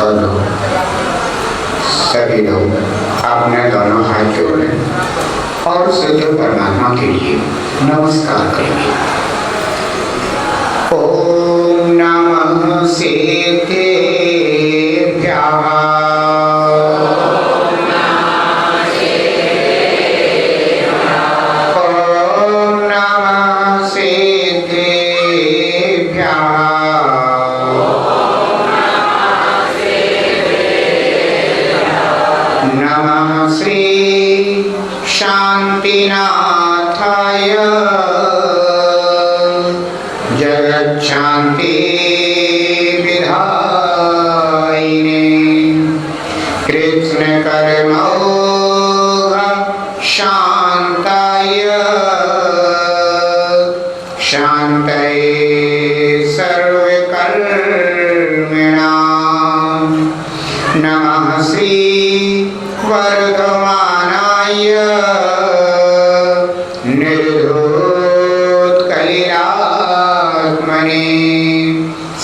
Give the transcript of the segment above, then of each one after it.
और सभी लोग अपने दोनों हाथ जोड़ें और शुद्ध परमात्मा के लिए नमस्कार करेंगे। ओम नमः सिद्धेभ्यः शांतिनाथाय जगच्छांति विधायिने कृष्ण कर्मोघ शांताय शांतये सर्वकर्मणां नमः श्री वर्धमानाय निर्धूतकलिलात्मने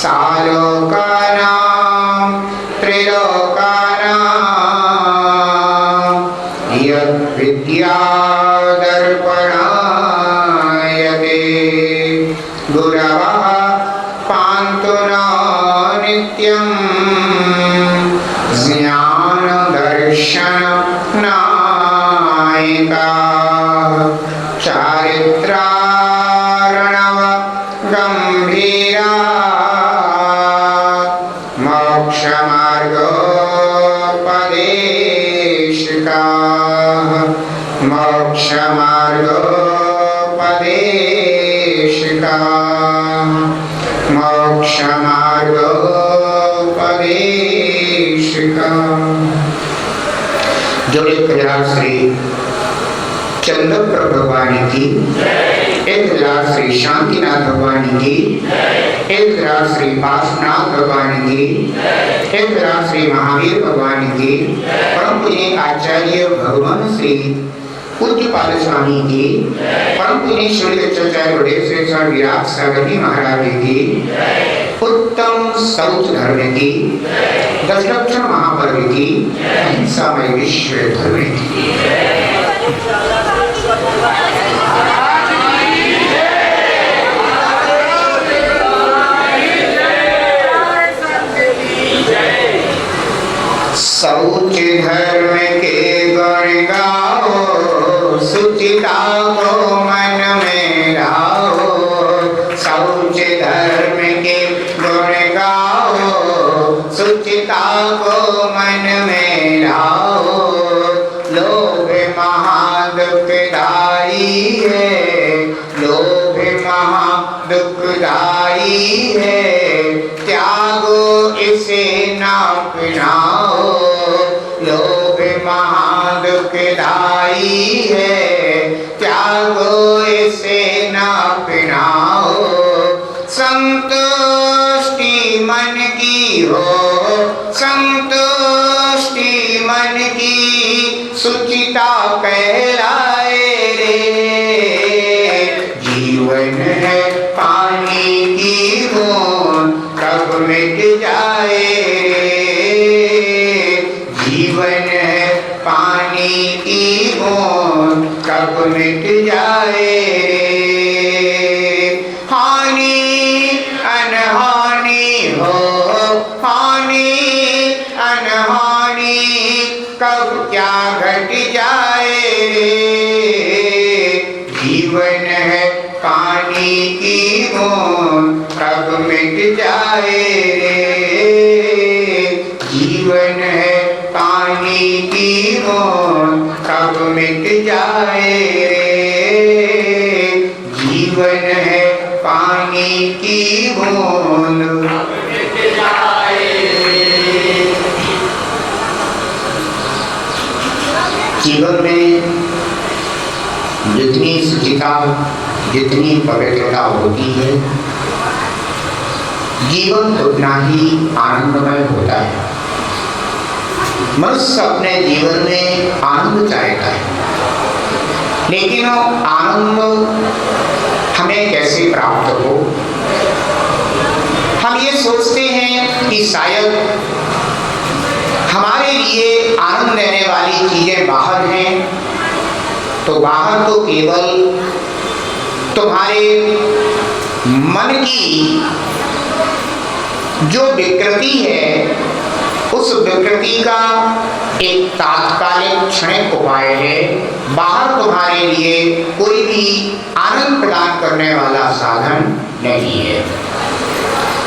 सालोकानां त्रिलोकानां यद्विद्यादर्पणायते गुरवः पान्तु नः नित्यं ज्ञानदर्शननायिका चारित्रार्णव गंभीरा मोक्षमार्गोपदेशिका मोक्षमार्गोपदेशिका मोक्षमार्गोपदेशिका। जोड़े कल्याण श्री चंद्रप्रभ भगवान की, एक हजार श्री शांतिनाथ भगवान की, एक हजार श्री पार्श्वनाथ भगवान की, एक हजार श्री महावीर भगवान की, परम पूज्य आचार्य भगवान श्री पूज्यपाद स्वामी की, परम पूज्य श्री आचार्य बड़े श्री स्वामी विराट सागर जी महाराज की, उत्तम शौच धर्म की, दशलक्षण महापर्व की, अहिंसामय विश्व धर्म की। शौच धर्म के गुण गाओ, शुचिता को मन में लाओ। शौच धर्म के गुण गाओ, शुचिता को मन में लाओ। लोभ महादुखदाई है, लोभ महादुखदाई है, त्यागो इसे ना अपनाओ। लोभ महादुखदाई है, त्यागो इसे ना अपनाओ। संतुष्टि मन की हो, संतुष्टि मन की, सुचिता कहलाए रे। जीवन है पानी की बूंद, कब मिट जाए रे। जीवन है पानी की बूंद, कब मिट जाए रे। हानि अनहानि हो, हानि अनहानि, कब क्या घट जाए रे। जीवन है पानी की बूंद, कब मिट जाए रे। जीवन है पानी की बूंद, कब मिट जाए रे। जीवन है पानी की बूंद, कब मिट जाए रे। जीवन में जितनी शुचिता, जितनी पवित्रता होती है, जीवन उतना ही आनंदमय होता है। मनुष्य अपने जीवन में आनंद चाहता है, लेकिन वो आनंद हमें कैसे प्राप्त हो। हम ये सोचते हैं कि शायद हमारे लिए आनंद देने वाली चीजें बाहर हैं, तो बाहर तो केवल तुम्हारे मन की जो विकृति है, उस विकृति का एक तात्कालिक क्षणिक उपाय है। बाहर तुम्हारे लिए कोई भी आनंद प्रदान करने वाला साधन नहीं है।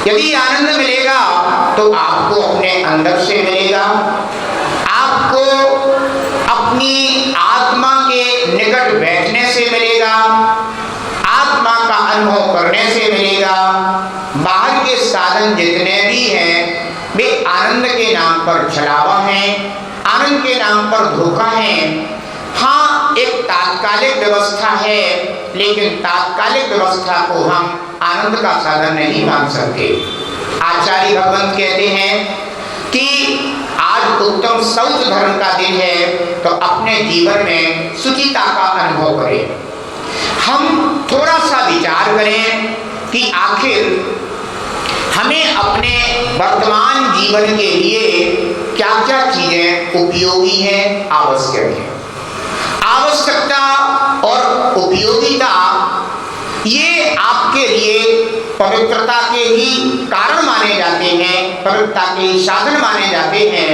यदि आनंद मिलेगा तो आपको अपने अंदर से मिलेगा, आपको अपनी आत्मा के निकट बैठने से मिलेगा, आत्मा का अनुभव करने से मिलेगा। बाहर के साधन जितने भी हैं वे आनंद के नाम पर छलावा है, आनंद के नाम पर धोखा है। हाँ, एक तात्कालिक व्यवस्था है, लेकिन तात्कालिक व्यवस्था को हम आनंद का साधन नहीं मान सकते। आचार्य भगवंत कहते हैं कि आज उत्तम शौच धर्म का दिन है, तो अपने जीवन में शुचिता का अनुभव करें। हम थोड़ा सा विचार करें कि आखिर हमें अपने वर्तमान जीवन के लिए क्या क्या चीजें उपयोगी हैं, आवश्यक है। आवश्यकता और उपयोगिता ये आपके लिए पवित्रता के ही कारण माने जाते हैं, पवित्रता के ही साधन माने जाते हैं।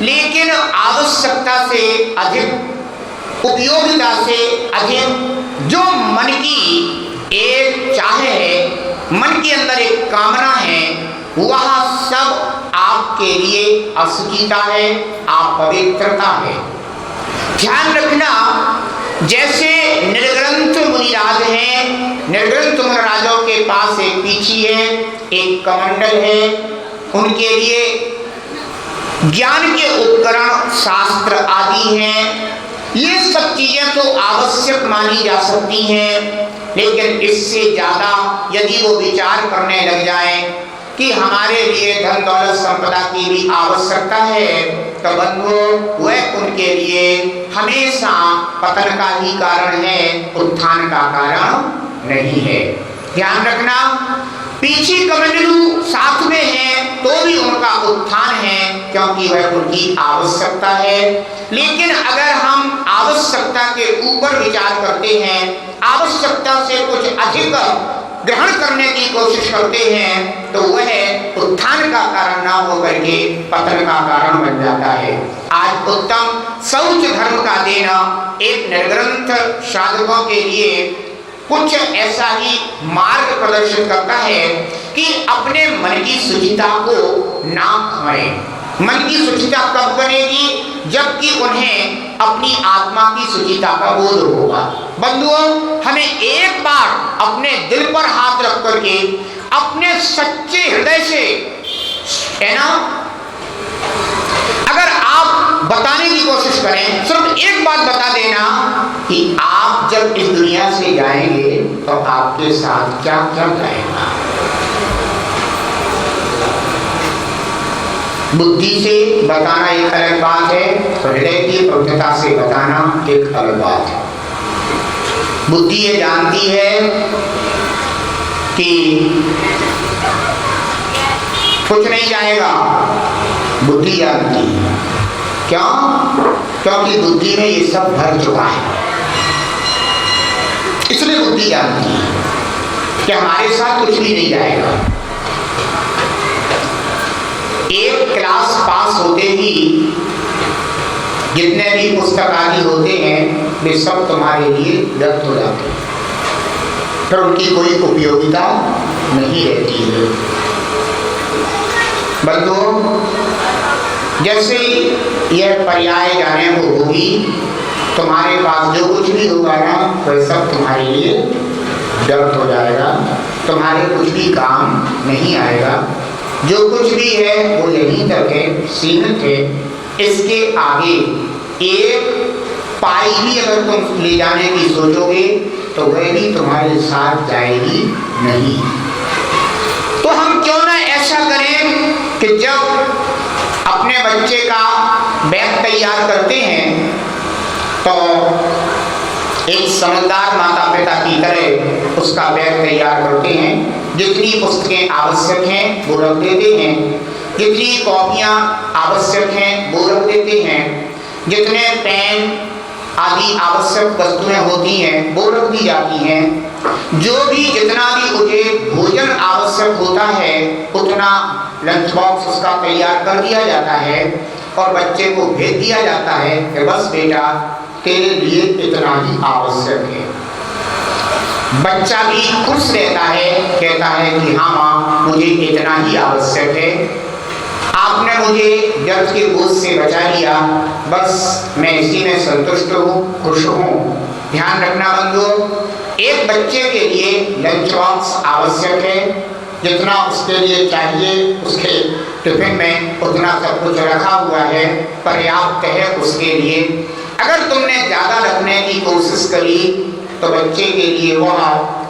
लेकिन आवश्यकता से अधिक, उपयोगिता से अधिक जो मन की एक चाह है, मन के अंदर एक कामना है, वह सब आपके लिए अशुचिता है, अपवित्रता है। ध्यान रखना, जैसे निर्ग्रंथ मुनिराज हैं, निर्ग्रंथ मुनिराजों के पास एक पीछी है, एक कमंडल है, उनके लिए ज्ञान के उपकरण शास्त्र आदि हैं। ये सब चीजें तो आवश्यक मानी जा सकती हैं, लेकिन इससे ज्यादा यदि वो विचार करने लग जाएं कि हमारे लिए धन दौलत संपदा की भी आवश्यकता है, तो बंधुओं वह उनके लिए हमेशा पतन का ही कारण है, उत्थान का कारण नहीं है। ध्यान रखना, पीछे कमंडलू साथ में है तो भी उनका उत्थान है, क्योंकि वह उनकी आवश्यकता है। लेकिन अगर हम आवश्यकता के ऊपर विचार करते हैं, आवश्यकता से कुछ अधिक ग्रहण करने की कोशिश करते हैं, तो वह उत्थान का कारण ना होकर के पतन का कारण बन जाता है। आज उत्तम शौच धर्म का देना एक निर्ग्रंथ साधकों के लिए कुछ ऐसा ही मार्ग प्रदर्शित करता है कि अपने मन की शुचिता को ना खोएं। मन की शुचिता कब बनेगी? जबकि उन्हें अपनी आत्मा की शुचिता का बोध होगा। बंधुओं, हमें एक बार अपने दिल पर हाथ रख करके अपने सच्चे हृदय से, है ना, अगर आप बताने की कोशिश करें, सिर्फ एक बात बता देना कि आप जब इस दुनिया से जाएंगे तो आपके साथ क्या क्या जाएगा। बुद्धि से बताना एक अलग बात है, हृदय की पवित्रता से बताना एक अलग बात है। बुद्धि ये जानती है कि कुछ नहीं जाएगा, बुद्धि जानती है। क्यों? क्योंकि बुद्धि में ये सब भर चुका है, इसलिए बुद्धि जानती है कि हमारे साथ कुछ भी नहीं जाएगा। एक क्लास पास होते ही जितने भी पुस्तक आदि होते हैं वे सब तुम्हारे लिए व्यर्थ हो जाते हैं, फिर उनकी कोई उपयोगिता नहीं रहती है। बंधुओं, जैसे यह पर्याय जाने को होगी, तुम्हारे पास जो कुछ भी होगा ना वह सब तुम्हारे लिए व्यर्थ हो जाएगा, तुम्हारे कुछ भी काम नहीं आएगा। जो कुछ भी है वो यहीं तक है, सीमित है। इसके आगे एक पाई भी अगर तुम ले जाने की सोचोगे तो वह भी तुम्हारे साथ जाएगी नहीं। तो हम क्यों ना ऐसा करें कि जब अपने बच्चे का बैग तैयार करते हैं तो एक समझदार माता पिता की तरह उसका बैग तैयार करते हैं, जितनी पुस्तकें आवश्यक हैं वो रख देते हैं, जितनी कॉपियां आवश्यक हैं वो रख देते हैं, जितने पेन आदि आवश्यक वस्तुएं होती हैं वो रख दी जाती हैं। जो भी जितना भी उन्हें भोजन आवश्यक होता है उतना लंच बॉक्स उसका तैयार कर दिया जाता है और बच्चे को भेज दिया जाता है कि बस बेटा तेरे लिए इतना ही आवश्यक है। बच्चा भी खुश रहता है, कहता है कि हाँ माँ मुझे इतना ही आवश्यक है, आपने मुझे व्यर्थ के बोझ से बचा लिया, बस मैं इसी में संतुष्ट हूँ, खुश हूँ। ध्यान रखना बंधुओं, एक बच्चे के लिए लंच बॉक्स आवश्यक है, जितना उसके लिए चाहिए उसके टिफिन में उतना सब कुछ रखा हुआ है, पर्याप्त है उसके लिए। अगर तुमने ज्यादा रखने की कोशिश करी तो बच्चे के लिए वह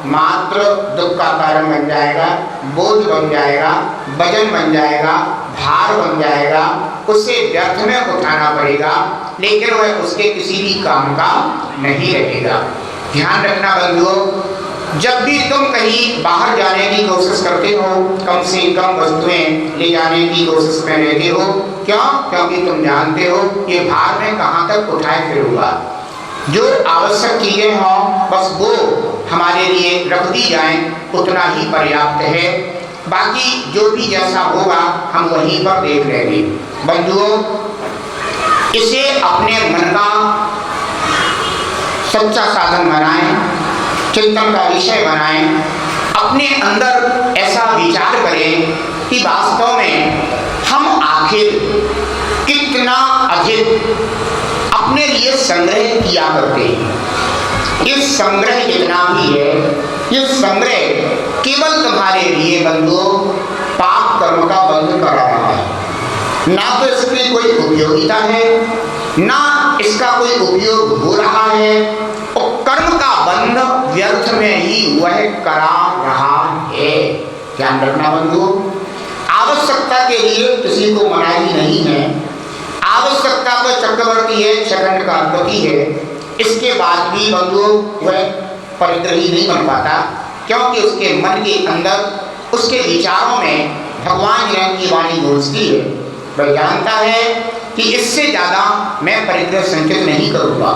मात्र दुख का कारण बन जाएगा, बोझ बन जाएगा, वजन बन जाएगा, भार बन जाएगा, उसे व्यर्थ में उठाना पड़ेगा, लेकिन वह उसके किसी भी काम का नहीं रहेगा। ध्यान रखना बंधुओं, जब भी तुम कहीं बाहर जाने की कोशिश करते हो कम से कम वस्तुएं ले जाने की कोशिश में रहते हो। क्यों? क्योंकि तुम जानते हो ये भार में कहाँ तक उठाए फिरूंगा। जो आवश्यक चीजें हों बस वो हमारे लिए रख दी जाएं, उतना ही पर्याप्त है, बाकी जो भी जैसा होगा हम वहीं पर देख लेंगे। बंधुओं, इसे अपने मन का सच्चा साधन बनाएं, चिंतन का विषय बनाएं, अपने अंदर ऐसा विचार करें कि वास्तव में हम आखिर कितना अधिक अपने लिए संग्रह किया करते हैं। ये संग्रह जितना भी है, ये संग्रह केवल तुम्हारे लिए बंधुओं पाप कर्म का बंध कर रहा है। ना तो इसकी कोई उपयोगिता है, ना इसका कोई उपयोग हो रहा है, और कर्म का बंध व्यर्थ में ही वह करा रहा है। ध्यान रखना बंधुओं, आवश्यकता के लिए किसी को मनाही नहीं है। आवश्यकता तो चक्रवर्ती है, सेकंड का अधिपति है, इसके बाद भी बंधुओं वह परिग्रही नहीं बन पाता, क्योंकि उसके मन के अंदर उसके विचारों में भगवान की वाणी गूंजती है। वह जानता है कि इससे ज्यादा मैं परिग्रह संचित नहीं करूंगा,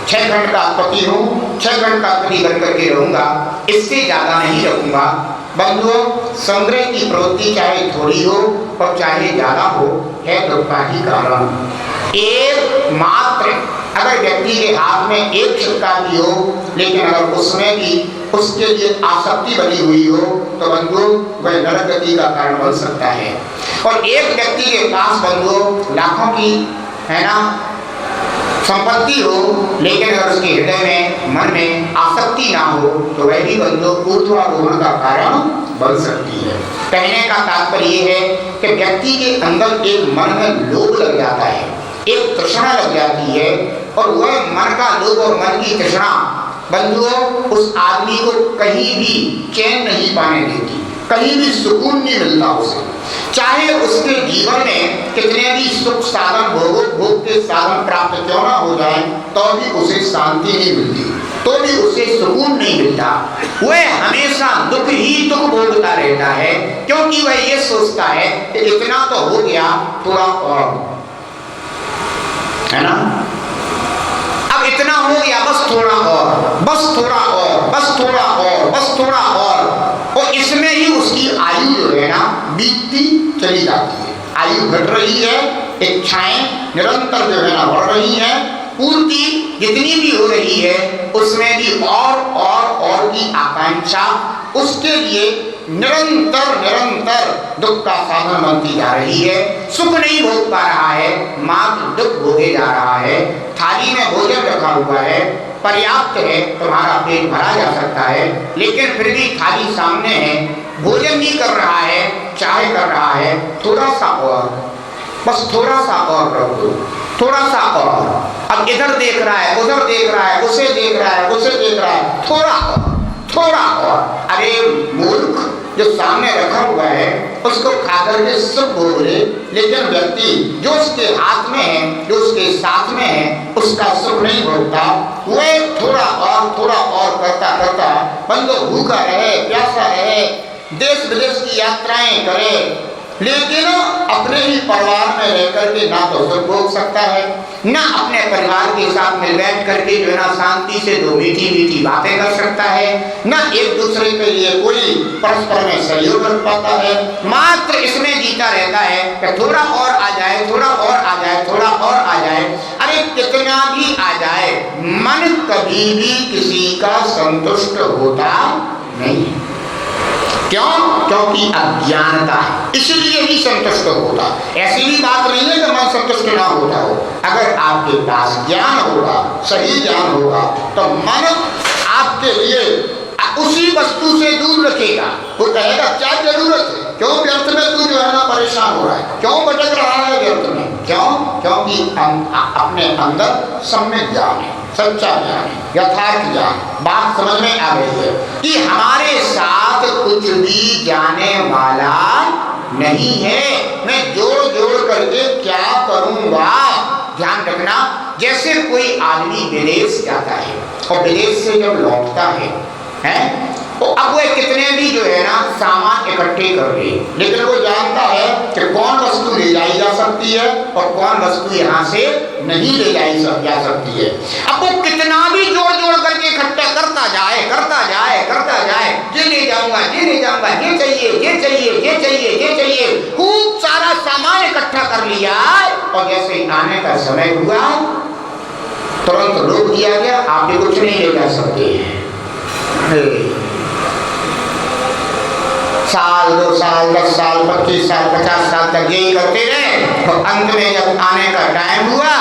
6 खंड का अधिपति हूँ, 6 खंड का अधिपति बनकर के रहूंगा, इससे ज्यादा नहीं रखूंगा। बंधुओं, संग्रह की प्रवृत्ति चाहे थोड़ी हो और चाहे ज्यादा हो, है दुख का ही कारण। एक मात्र अगर व्यक्ति के हाथ में एक सिक्का भी हो, लेकिन अगर उसमें भी उसके लिए आसक्ति बनी हुई हो तो बंधु वह नरक गति का कारण बन सकता है। और एक व्यक्ति के पास बंधु लाखों की है ना संपत्ति हो, लेकिन अगर उसके हृदय में मन में आसक्ति ना हो तो वह भी बंधु ऊर्ध्वारोहण का कारण बन सकती है। कहने का तात्पर्य यह है कि व्यक्ति के अंदर एक मन में लोभ लग जाता है, एक तृष्णा लग जाती है, और वह मन का लोभ और मन की तृष्णा बंधुओं उस आदमी को कहीं भी चैन नहीं पाने देती, कहीं भी सुकून नहीं मिलता उसे। चाहे उसके जीवन में कितने भी सुख साधन भोग के साधन प्राप्त क्यों ना हो जाए तो भी उसे शांति नहीं मिलती, तो भी उसे सुकून नहीं मिलता। वह हमेशा दुख ही दुख भोगता रहता है, क्योंकि वह ये सोचता है कि इतना तो हो गया, थोड़ा और, है ना, अब इतना हो गया, बस थोड़ा और, बस थोड़ा और, बस थोड़ा और, बस थोड़ा और इसमें ही उसकी आयु जो है ना बीतती चली जाती है। आयु घट रही है, इच्छाएं निरंतर जो है ना बढ़ रही है, पूर्ति जितनी भी हो रही है उसमें भी और की आकांक्षा उसके लिए निरंतर दुख का साधन बनती जा रही है। सुख नहीं भोग पा रहा है, मात्र दुख भोगे जा रहा है। थाली में भोजन रखा हुआ है, पर्याप्त है, तुम्हारा पेट भरा जा सकता है, लेकिन फिर भी थाली सामने है, भोजन नहीं कर रहा है, चाहे कर रहा है थोड़ा सा और, बस थोड़ा सा और रख दो, थोड़ा सा और। अब इधर देख रहा है, उधर देख रहा है, उसे देख रहा है, उसे देख रहा है, थोड़ा और, थोड़ा और। अरे मूर्ख, जो सामने रखा हुआ है उसको खाकर के सुख भोग ले, लेकिन व्यक्ति जो उसके हाथ में है, जो उसके साथ में है, उसका सुख नहीं भोगता। वह थोड़ा और करता बंदो भूखा रहे, प्यासा रहे, देश विदेश की यात्राएं करे, लेकिन अपने ही परिवार में रह करके ना तो सुख भोग सकता है, ना अपने परिवार के साथ में बैठ करके जो है ना शांति से दो मीठी मीठी बातें कर सकता है, ना एक दूसरे के लिए कोई परस्पर में सहयोग कर पाता है। मात्र इसमें जीता रहता है कि थोड़ा और आ जाए, थोड़ा और आ जाए, थोड़ा और आ जाए। अरे कितना भी आ जाए, मन कभी भी किसी का संतुष्ट होता नहीं। क्यों? क्योंकि अज्ञानता है, इसलिए ही संतुष्ट होता। ऐसी भी बात नहीं है कि मन संतुष्ट ना होता हो। अगर आपके पास ज्ञान होगा, सही ज्ञान होगा, तो मन आपके लिए उसी वस्तु से दूर रखेगा। वो कहेगा क्या जरूरत है, क्यों व्यर्थ में तू जो है ना परेशान हो रहा है, क्यों भटक रहा है व्यर्थ में? क्यों? क्योंकि अपने अंदर सम्यक ज्ञान है, सच्चा ज्ञान है, यथार्थ ज्ञान। बात समझ में आ गई है कि हमारे साथ कुछ भी जाने वाला नहीं है। मैं जोड़ जोड़ करके क्या करूंगा? ध्यान रखना, जैसे कोई आदमी विदेश जाता है और विदेश से जब लौटता है तो अब वो कितने भी जो है ना सामान इकट्ठे कर ले, लेकिन वो जानता है कि कौन वस्तु ले जाई जा सकती है और कौन वस्तु यहाँ से नहीं ले जाई जा सकती है। अब वो कितना भी जोड़ जोड़ करके इकट्ठा करता जाए, करता जाए, करता जाए, ये ले जाऊंगा, ये ले जाऊंगा, ये चाहिए, ये चाहिए, ये चाहिए, ये चाहिए, खूब सारा सामान इकट्ठा कर लिया। और जैसे आने का समय हुआ तुरंत रोक दिया गया, आप कुछ नहीं ले जा सकते हैं। साल, 2 साल, 10 साल, 25 साल, 50 साल तक यही करते रहे, तो अंत में जब आने का टाइम हुआ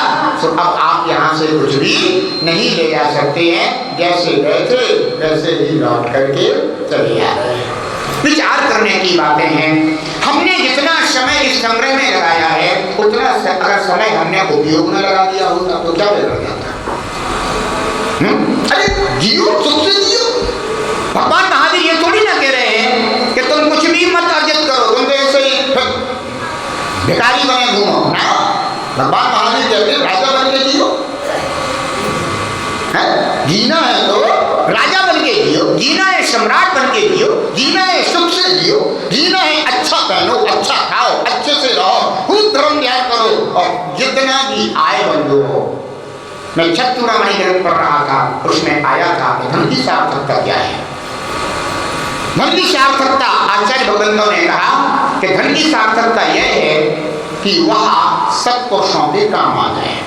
तो अब आप यहाँ से कुछ भी नहीं ले जा सकते हैं। जैसे गए थे वैसे ही लौट करके चले आ रहे। विचार करने की बातें हैं। हमने जितना समय इस संग्रह में लगाया है, उतना अगर समय हमने उपयोग में लगा दिया होता तो क्या बिगड़ जाता? अरे जियो, सुख से जियो। भगवान महावीर ये थोड़ी ना कह रहे हैं कि तुम कुछ भी मत अर्जित करो, तुम तो ऐसे ही भिखारी बने घूमो ना। भगवान महावीर कहते हैं राजा बन के जियो। जीना है तो राजा बन के जियो, जीना है सम्राट बन के जियो, जीना है सुख से जियो, जीना है अच्छा पहनो, अच्छा खाओ, अच्छे से रहो, खूब धर्म न्याय करो। और जितना भी आए बंधु हो, मैं चतुरामणि ग्रंथ पढ़ रहा था, उसमें आया था कि धन की सार्थकता क्या है। धन की सार्थकता, आचार्य भगवंतों ने कहा कि धन की सार्थकता यह है कि वह सत्पुरुषों के काम आ जाए।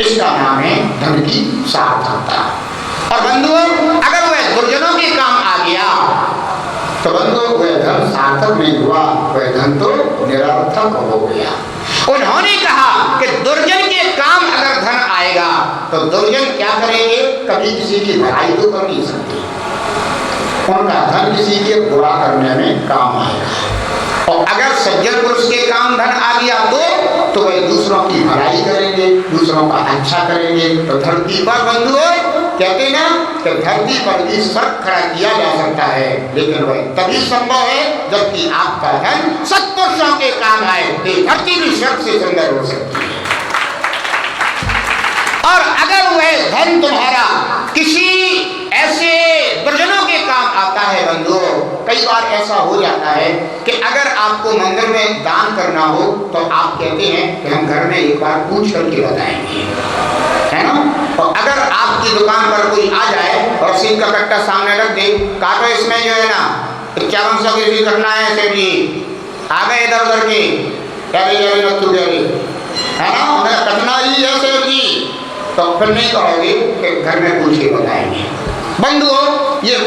इसका नाम है धन की सार्थकता। और बंधुओं, अगर वह दुर्जनों के काम आ गया तो बंधुओं वह धन सार्थक नहीं हुआ, वह धन तो निरर्थक हो गया। उन्होंने कहा कि दुर्जन के काम अगर धन आएगा तो दुर्जन क्या करेंगे? कभी किसी की भलाई तो कर नहीं सकते, उनका धन किसी के बुरा करने में काम आएगा। और अगर सज्जन पुरुष के काम धन आ गया तो वह दूसरों की भलाई करेंगे, दूसरों का अच्छा करेंगे। तो धरती पर बंधुओं कहते ना कि धरती पर भी स्वर्ग खड़ा किया जा सकता है, लेकिन वह तभी संभव है जबकि आपका धन सत्पुरुषों के काम आए, धरती भी स्वर्ग से सुंदर हो सकती है। और अगर वह धन तुम्हारा किसी ऐसे दुर्जनों के काम आता है बंधुओं, कई बार ऐसा हो जाता है कि अगर आपको मंदिर में दान करना हो तो आप कहते हैं कि हम घर में एक बार पूछ करके बताएंगे, है ना। और अगर आपकी दुकान पर कोई आ जाए और सील का कट्टा सामने रख दे, काटो इसमें जो है ना 5100 की सील कटना है, सेठ जी आ गए इधर उधर के, है ना, उन्हें कटना ही है सेठ जी, तो फिर नहीं कहोगे कि घर में पूछ के बताएंगे। बंधुओं, ये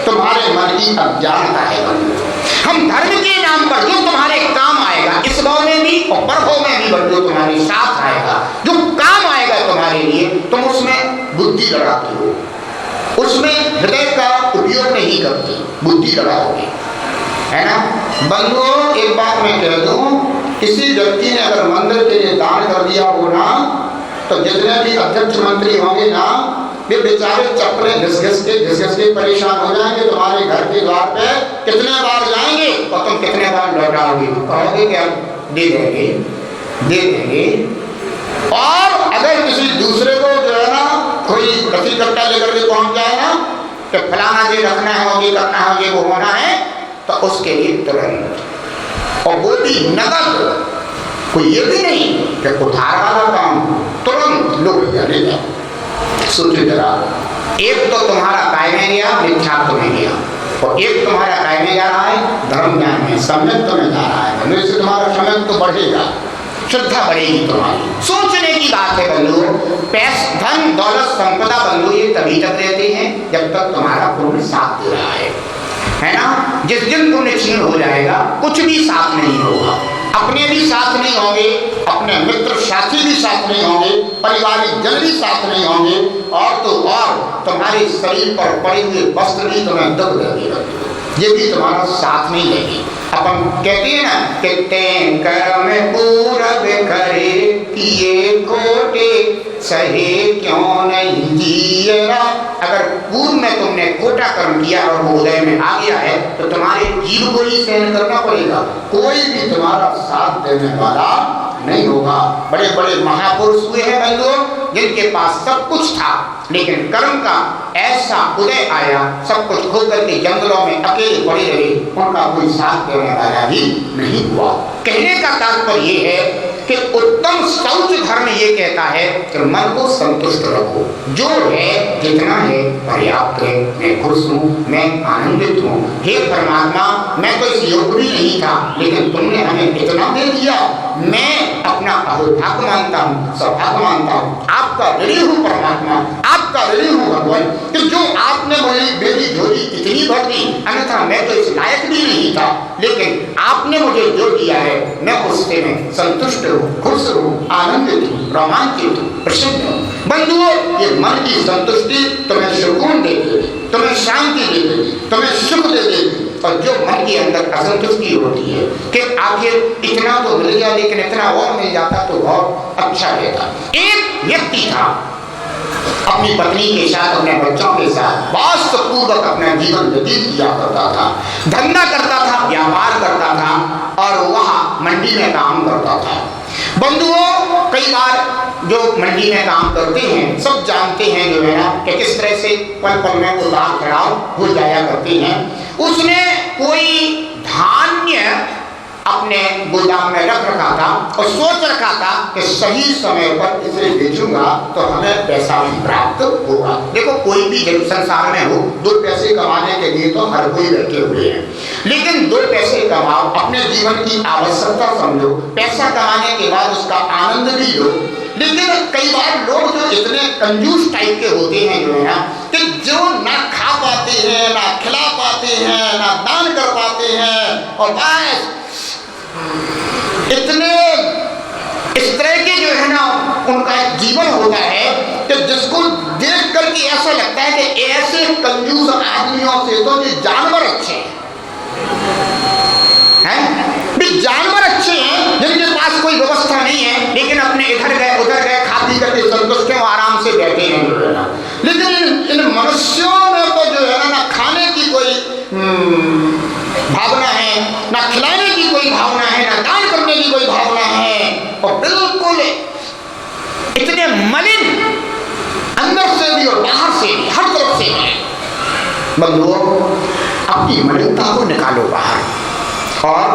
तुम्हारे मन की अज्ञानता है बंधुओं। हम धर्म के नाम पर जो तुम्हारे काम आएगा, इस भाव में भी और परभव में भी बंधुओं तुम्हारे साथ आएगा, जो काम आएगा तुम्हारे लिए, तुम उसमें बुद्धि लगाते हो, उसमें हृदय का उपयोग नहीं करती, बुद्धि लगाओगे, है ना। बंधुओं, एक बात मैं कह दूं, किसी व्यक्ति ने अगर मंदिर के लिए दान कर दिया हो ना, तो जितने भी अध्यक्ष मंत्री होंगे ना, वे बेचारे चप्पलें घिस घिस के परेशान हो जाएंगे। तुम्हारे घर के द्वार पे कितने बार जाएंगे और तुम कितने बार लौटाओगे? कहोगे कि हम दे देंगे, दे देंगे। और अगर किसी दूसरे को जो है ना कोई रसी कट्टा लेकर के पहुंच जाए ना कि फलाना ये रखना है, ये करना है, ये वो होना है, तो उसके लिए तुरंत और वो भी नगद। कोई ये भी नहीं कि उधार वाला काम, तुरंत लो भैया ले जाओ। सोचो जरा, एक तो तुम्हारा काय में गया, मिथ्यात्व में गया, और एक तुम्हारा काय में जा रहा है, धर्म ज्ञान में, सम्यक में जा रहा है। इससे तुम्हारा सम्यक तो बढ़ेगा, श्रद्धा बढ़ेगी तुम्हारी। सोचने की बात है बंधु। पैसा, धन, दौलत, संपदा बंधु ये तभी तक रहते हैं जब तक तुम्हारा पुण्य साथ दे रहा है ना। जिस दिन पुण्य क्षीण हो जाएगा, कुछ भी साथ नहीं होगा, अपने भी साथ नहीं होंगे, अपने मित्र साथी भी साथ नहीं होंगे, पारिवारिक जन भी साथ नहीं होंगे, और तो और तुम्हारे शरीर पर पड़े हुए वस्त्र भी तुम्हें दुख देंगे, ये भी तुम्हारा साथ नहीं लेंगे। अपन कहते हैं ना कि तें कर्म पूरब करे किए खोटे सहे क्यों नहीं जियरा। अगर पूर्व में तुमने खोटा कर्म किया और वो उदय में आ गया है तो तुम्हारे जीव को ही सहन करना पड़ेगा, कोई भी तुम्हारा साथ देने वाला नहीं होगा। बड़े बड़े महापुरुष हुए हैं बंधुओं, जिनके पास सब कुछ था, लेकिन कर्म का ऐसा उदय आया, सब कुछ खो करके जंगलों में अकेले पड़े रहे, उनका कोई साथ देने वाला ही नहीं हुआ। कहने का तात्पर्य ये है कि उत्तम शौच धर्म ये कहता है कि मन को संतुष्ट रखो, जो है जितना है पर्याप्त है, मैं खुश हूँ, मैं आनंदित हूँ। हे परमात्मा, मैं तो इस योग्य भी नहीं था, लेकिन तुमने हमें इतना दे दिया, मैं अपना अहोभाग्य मानता हूँ, सौभाग्य मानता हूँ, आपका ऋणी हूँ परमात्मा, आपका ऋणी हूँ भगवान, कि जो आपने मेरी झोली इतनी भर दी, अन्यथा मैं तो इस लायक भी नहीं था, लेकिन आपने मुझे जो दिया है मैं उससे में संतुष्ट हूँ, खुश हूँ, आनंदित हूँ, रोमांचित हूँ, प्रसन्न हूँ। बंधुओं, ये मन की संतुष्टि तुम्हें सुकून दे देगी, तुम्हें शांति दे देगी, तुम्हें सुख दे देगी। और जो मन के अंदर असंतुष्टि होती है कि आखिर इतना तो मिल गया, लेकिन इतना और मिल जाता तो बहुत अच्छा रहता। एक व्यक्ति था, अपनी पत्नी के साथ, अपने बच्चों के साथ वास्तवपूर्वक अपना जीवन व्यतीत किया करता था, धंधा करता था, व्यापार करता था, और वह मंडी में काम करता था। बंधुओं, कई बार जो मंडी में काम करते हैं सब जानते हैं जो है ना कि किस तरह से पल पल में उतार चढ़ाव हो जाया करते हैं। उसने कोई धान्य अपने गोदाम में रख रखा था और सोच रखा था कि सही समय पर इसे बेचूंगा तो हमें पैसा भी प्राप्त होगा। देखो, कोई भी जब संसार में हो, दो पैसे कमाने के लिए तो हर कोई बैठे हुए हैं, लेकिन दो पैसे कमाओ, अपने जीवन की आवश्यकता समझो, पैसा कमाने के बाद उसका आनंद भी लो। लेकिन कई बार लोग जो इतने कंजूस टाइप के होते हैं जो है ना, कि जो ना खा पाते हैं, ना खिला पाते हैं, ना दान कर पाते हैं, और बस इतने इस तरह के जो है ना उनका जीवन होता है कि जिसको देख करके ऐसा लगता है कि ऐसे कंजूस आदमियों से तो ये जानवर अच्छे हैं। भी जानवर अच्छे हैं जिनके पास कोई व्यवस्था नहीं है, लेकिन अपने इधर गए उधर गए, खा पी करके संतुष्ट हैं, आराम से बैठे हैं जो है ना। लेकिन इन मनुष्यों में तो जो है ना खाने की कोई भावना है, ना खिलाने की कोई भावना है, ना दान करने की कोई भावना है, और बिल्कुल इतने मलिन अंदर से भी और बाहर से भी, हर तरफ से भी। बंधुओं, अपनी मलिनता को निकालो बाहर। और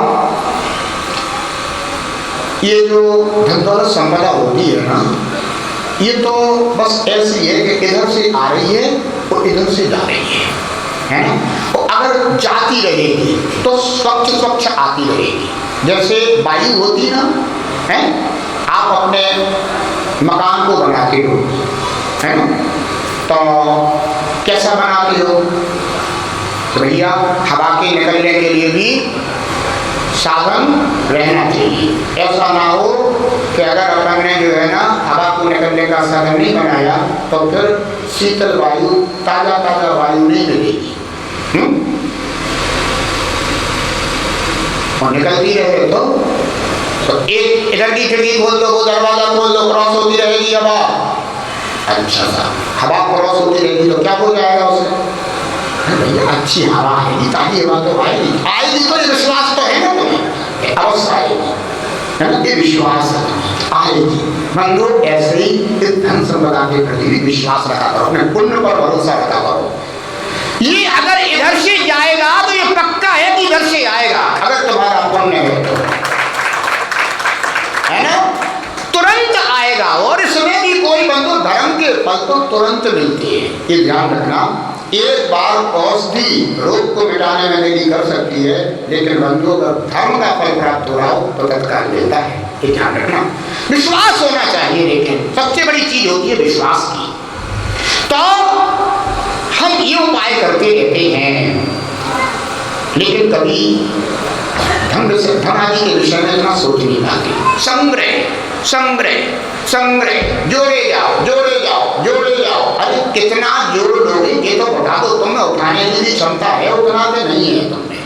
ये जो धन दौलत संपदा होती है ना, ये तो बस ऐसी है कि इधर से आ रही है और इधर से जा रही है ना। और अगर जाती रहेगी तो स्वच्छ स्वच्छ आती रहेगी। जैसे वायु होती ना है, आप अपने मकान को बनाते हो है ना, तो कैसा बनाते हो? तो भैया हवा के निकलने के लिए भी साधन रहना चाहिए। ऐसा ना हो कि अगर अपन ने जो है ना हवा को निकलने का साधन नहीं बनाया तो फिर शीतल वायु, ताजा ताजा वायु नहीं मिलेगी। और निकलती रहे तो एक इधर की खिड़की खोल दो, वो दरवाजा खोल दो, क्रॉस होती रहेगी हवा। अच्छा सा हवा क्रॉस होती रहेगी तो क्या हो जाएगा उससे? भैया अच्छी हवा आएगी, ताकि हवा तो आएगी तो ये विश्वास तो है ना तुम्हें, अवश्य आएगी, है ना, ये विश्वास आएगी। बंधु, ऐसे ही इस धन संपदा के प्रति भी विश्वास रखा करो, अपने पुण्य पर भरोसा रखा करो। ये अगर इधर से जाएगा तो ये पक्का है कि इधर से आएगा। अगर तुम्हारा पुण्य है है ना, तुरंत आएगा। और इसमें भी कोई बंधु धर्म के फल तो तुरंत मिलते हैं, ये ध्यान रखना। एक बार औषधि रोग को मिटाने में नहीं कर सकती है, लेकिन बंधु अगर धर्म का फल प्राप्त हो रहा हो तो तत्काल मिलता है, ये ध्यान रखना। विश्वास होना चाहिए, लेकिन सबसे बड़ी चीज होती है विश्वास की। तो हम ये उपाय करते रहते हैं, लेकिन कभी धन से धन आदि के विषय में इतना सोच नहीं पाते। संग्रह संग्रह संग्रह, जोड़े जाओ जोड़े जाओ जोड़े जाओ। अरे कितना जोड़ लोगे ये तो बता दो, तुम्हें उठाने की भी क्षमता है, उतना तो नहीं है तुमने।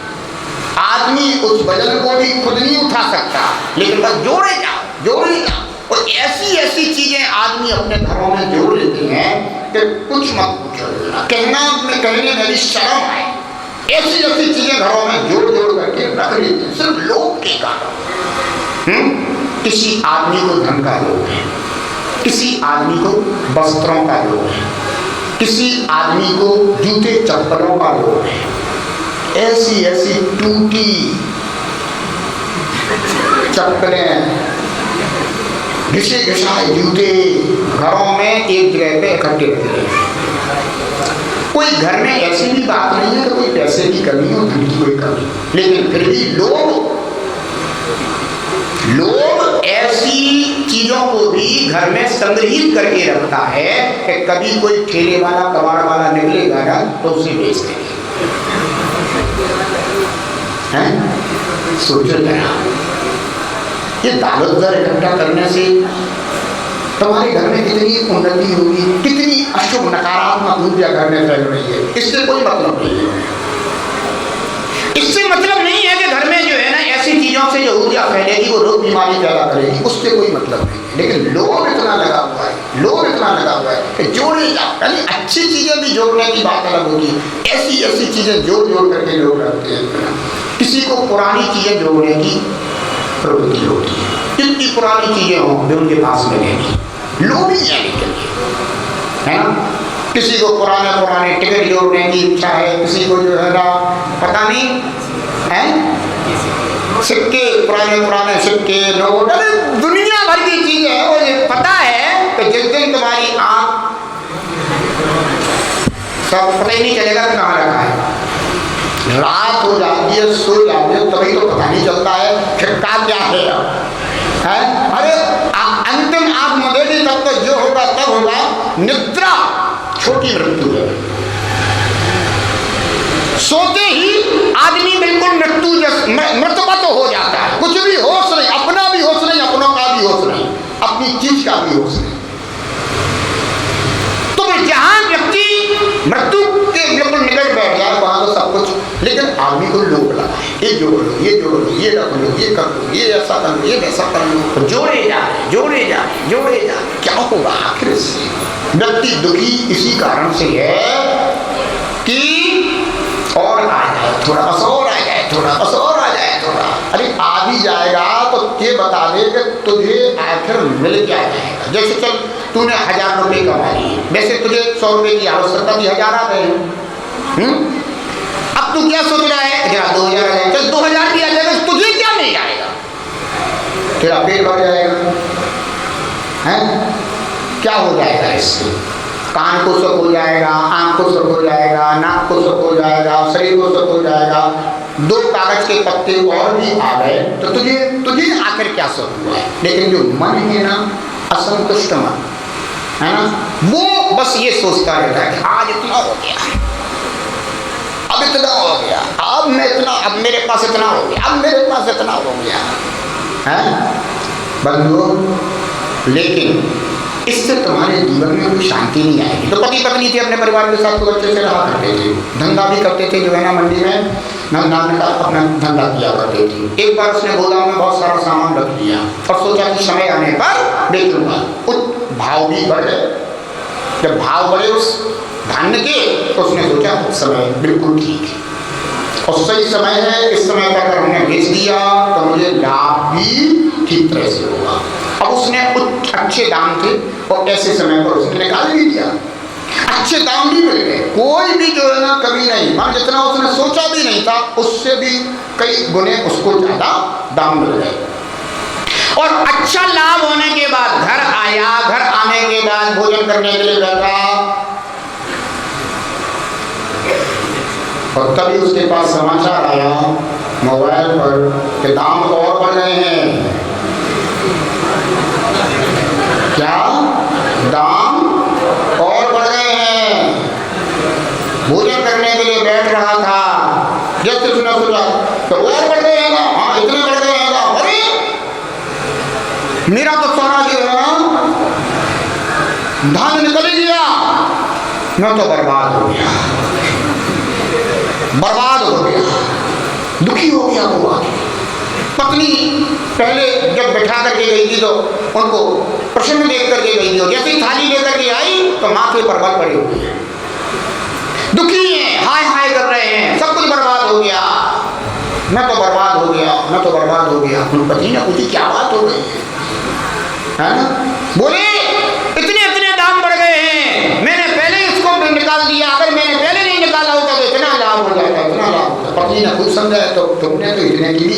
आदमी उस वजन को भी खुद नहीं उठा सकता, लेकिन बस जोड़े जाओ जोड़े जाओ। और ऐसी ऐसी चीजें आदमी अपने घरों में जोड़ लेते हैं कि कुछ मत पूछो। कहने में भी शर्म आए, ऐसी ऐसी चीजें घरों में जोड़ जोड़ करके रख लेते हैं, सिर्फ लोभ के कारण। किसी आदमी को धन का लोभ है, किसी आदमी को वस्त्रों का लोभ है, किसी आदमी को जूते चप्पलों का लोभ है। ऐसी ऐसी टूटी चप्पलें, घिसे घिसाए जूते घरों में एक जगह पे इकट्ठे रहते हैं। कोई घर में ऐसी भी बात नहीं है कि कोई पैसे की कमी हो, धन की कोई कमी, लेकिन फिर भी लोग ऐसी चीजों को भी घर में संग्रहित करके रखता है कि कभी कोई ठेले वाला कबाड़ वाला निकलेगा ना तो उसे बेच देंगे। सोचो जरा, ये दावत दर इकट्ठा करने से तुम्हारे घर में कितनी उन्नति होगी, कितनी अशुभ नकारात्मक ऊर्जा घर में फैल रही है। इससे कोई मतलब नहीं है। इससे मतलब नहीं है कि घर में जो है ना ऐसी चीजों से जो ऊर्जा फैलेगी वो रोग बीमारी पैदा करेगी, उससे कोई मतलब नहीं है। लेकिन लोभ इतना लगा हुआ है, लोभ इतना लगा हुआ है कि जोड़े जाओ। यानी अच्छी चीजें भी जोड़ने की बात अलग होगी, ऐसी ऐसी चीजें जोड़ जोड़ करके लोग रखते हैं। किसी को पुरानी चीजें जोड़ने की प्रवृत्ति होती है, जितनी पुरानी चीजें हों वे उनके पास मिलेंगी, लोभ ही है। लेकिन है ना, किसी को पुराने टिकट जोड़ने की इच्छा है, किसी को जो है ना पता नहीं है सिक्के, पुराने सिक्के, नोट, दुनिया भर की चीजें हैं। और ये पता है कि जिस दिन तुम्हारी आंख सब पता ही नहीं चलेगा कि कहाँ रखा है, रात हो जाती है, सो जाती है, तभी तो पता नहीं चलता है फिर का क्या है। अरे अंतिम आंख मदेगी तब तो जो होगा तब होगा। निद्रा छोटी मृत्यु है, सोते ही आदमी बिल्कुल मृत्युवत हो जाता है, कुछ भी होश नहीं, अपना भी होश नहीं, अपनों का भी होश नहीं, अपनी चीज का भी होश नहीं। तो जहां व्यक्ति मृत्यु के बिल्कुल निकट बैठ जाए वहां तो सब कुछ, लेकिन आदमी को लोभ लगा है, ये जोड़ लो, ये जोड़ लो, ये रख लो, ये कर लो, ये ऐसा कर लो, ये वैसा कर लो, जोड़े जा क्या होगा आखिर से? व्यक्ति दुखी इसी कारण से है कि और आ जाए थोड़ा, बस और आ जाए थोड़ा, बस और आ जाए थोड़ा। अरे आ भी जाएगा तो ये बता दे कि तुझे आखिर मिल क्या जाएगा। जैसे चल तूने 1000 रुपये कमा लिए, वैसे तुझे 100 रुपये की आवश्यकता थी, 1000 आ गए। अब तू क्या सोच रहा है, 2000 आ जाए, चल 2000 भी आ जाएगा, तुझे क्या मिल जाएगा? तेरा पेट भर जाएगा, हैं? क्या हो जाएगा इससे? कान को सुख हो जाएगा, आंख को सुख हो जाएगा, नाक को सुख हो जाएगा, शरीर को सुख हो जाएगा, 2 कागज के पत्ते और भी आ गए तो तुझे आखिर क्या सुख हुआ है? लेकिन जो मन है ना, असंतुष्ट मन है ना, वो बस ये सोचता रहता है कि आज इतना हो गया, अब इतना हो गया, अब मैं इतना, अब मेरे पास इतना हो गया, अब मेरे पास इतना हो गया है बंधुओं। लेकिन इससे तुम्हारे जीवन में कोई शांति नहीं आएगी। तो पति पत्नी थे, अपने परिवार के साथ खूब अच्छे से रहा करते थे, धंधा भी करते थे, जो है ना मंडी में नाम का अपना धंधा किया करते थे। एक बार उसने गोदाम में बहुत सारा सामान रख दिया और सोचा कि समय आने पर बेच लूंगा। कुछ भाव भी बढ़े, जब भाव बढ़े उस धान्य के तो उसने सोचा समय बिल्कुल ठीक है और सही समय है, इस समय पर अगर हमने बेच दिया तो मुझे लाभ भी ठीक तरह से होगा। अब उसने कुछ अच्छे दाम थे और ऐसे समय पर उसने निकाल भी दिया, अच्छे दाम भी मिल गए, कोई भी जो है ना कभी नहीं, मान जितना उसने सोचा भी नहीं था उससे भी कई गुने उसको ज्यादा दाम मिल गए। और अच्छा लाभ होने के बाद घर आया, घर आने के बाद भोजन करने के लिए बैठा और तभी उसके पास समाचार आया मोबाइल पर कि दाम और बढ़ रहे हैं। क्या दाम और बढ़ रहे हैं? भोजन करने के लिए बैठ रहा था, जब से सुना तो और बढ़ गए हैं। हाँ, इतने बढ़ गए हैं। अरे मेरा तो सारा जो है धन निकल गया, मैं तो बर्बाद हो गया, बर्बाद हो गया, दुखी हो गया। वो पत्नी पहले जब बैठा करके गई थी तो उनको प्रसन्न देख करके गई थी, जैसे ही थाली लेकर के आई तो माथे पर बल पड़ी हुई है, दुखी है, हाय हाय कर रहे हैं, सब कुछ बर्बाद हो गया, मैं तो बर्बाद हो गया, मैं तो बर्बाद हो गया। पत्नी ने पूछी क्या बात हो गई है ना? बोले इतने इतने दाम बढ़ गए हैं, मैंने पहले इसको निकाल दिया, अगर मैंने पहले नहीं निकाला होता तो इतना लाभ हो जाता, इतना लाभ होता। पत्नी ने खुद समझाया तो तुमने तो इतने की भी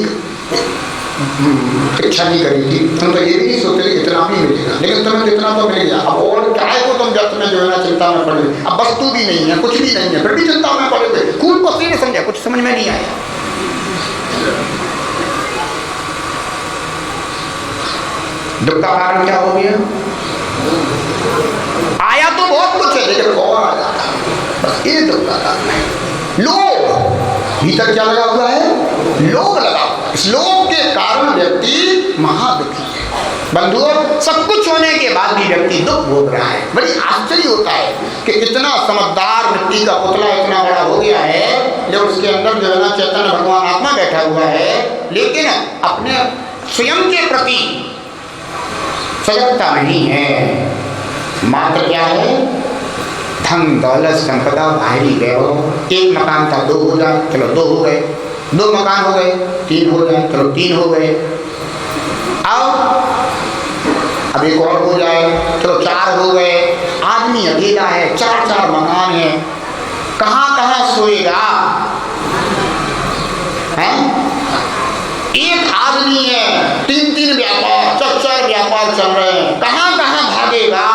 इच्छा नहीं करी थी, तुम तो ये भी नहीं सोचे इतना भी मिलेगा, लेकिन तुम्हें इतना तो मिल गया। अब और क्या है, तुम व्यर्थ में जो है ना चिंता में पड़े, अब वस्तु भी नहीं है, कुछ भी नहीं है, फिर भी चिंता में पड़े हुए। खून को नहीं समझा, कुछ समझ में नहीं आया। दुख का कारण क्या हो गया? आया तो बहुत कुछ है, लेकिन और आ जाता, बस ये दुख का कारण है। लोभ भीतर क्या लगा हुआ है? लोभ लगा हुआ। इस लोभ के कारण व्यक्ति महादुखी है। बंधुओं, सब कुछ होने के बाद भी व्यक्ति दुख भोग रहा है। बड़ी आश्चर्य होता है कि इतना समझदार मिट्टी का पुतला इतना बड़ा हो गया है, जब उसके अंदर जो है ना चैतन्य भगवान आत्मा बैठा हुआ है, लेकिन अपने स्वयं के प्रति सजगता नहीं है। मात्र क्या है? धन दौलत संपदा बाहरी वैभव। एक मकान था, दो हो जाए, चलो दो हो गए, दो मकान हो गए, तीन हो जाए, चलो तीन हो गए, अब एक और हो जाए, चलो चार हो गए। आदमी अकेला है, चार चार मकान है, कहाँ कहाँ सोएगा? हैं? एक आदमी है, तीन तीन व्यापार, चार चार व्यापार चल रहे हैं, कहाँ कहाँ भागेगा?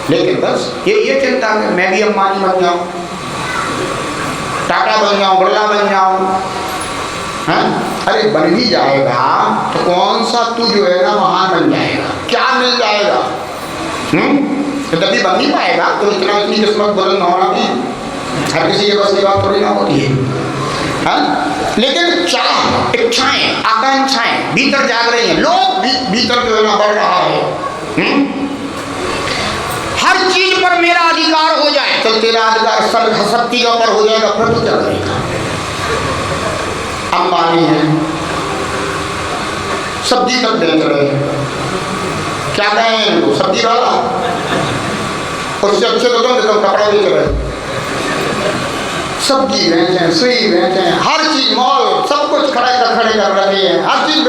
लेकिन बस ये चिंता है, मैं भी अंबानी बन जाऊं, टाटा बन जाऊं, बिरला बन जाऊं। अरे बन भी जाएगा तो कौन सा तू जो है ना महान बन जाएगा? क्या मिल जाएगा? तो तभी बन नहीं पाएगा। तो इतना इतनी किस्मत बुलंद होना भी हर किसी के बस की बात थोड़ी ना होती है। लेकिन चाह, इच्छाएं, आकांक्षाएं भीतर जाग रही हैं, लोग भीतर जो है ना बढ़ रहा है। हर चीज पर मेरा अधिकार हो जाए, तो तेरा अधिकार सब शक्ति के ऊपर हो जाएगा, फिर तो क्या करेगा? अंबानी है, सब्जी तक बेच रहे हैं, क्या कहें इनको? सब्जी वाला। उससे अच्छे तो तुम कपड़ा बेच रहे, सब्जी बेचें, सुई बेचें, हर चीज मॉल सब कुछ खड़े कर रहे हैं, हर चीज।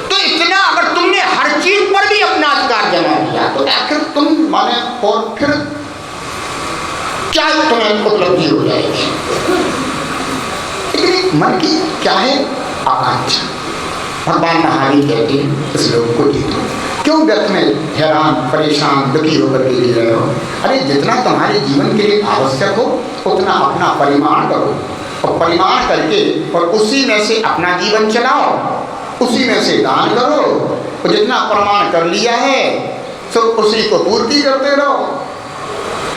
तो इतना अगर तुमने हर चीज पर भी अपना अधिकार जमा किया तो आखिर तुम माने और फिर क्या तुम्हें उपलब्धि हो जाएगी? मन की क्या है आकांक्षा? भगवान महावीर कहते हैं इस लोग को जीतो। क्यों व्यर्थ में हैरान परेशान दुखी होकर के जी रहे हो? अरे जितना तुम्हारे जीवन के लिए आवश्यक हो उतना अपना परिमाण करो, और परिमाण करके और उसी में से अपना जीवन चलाओ, उसी में से दान करो, और जितना प्रमाण कर लिया है तो उसी को पूर्ति करते रहो।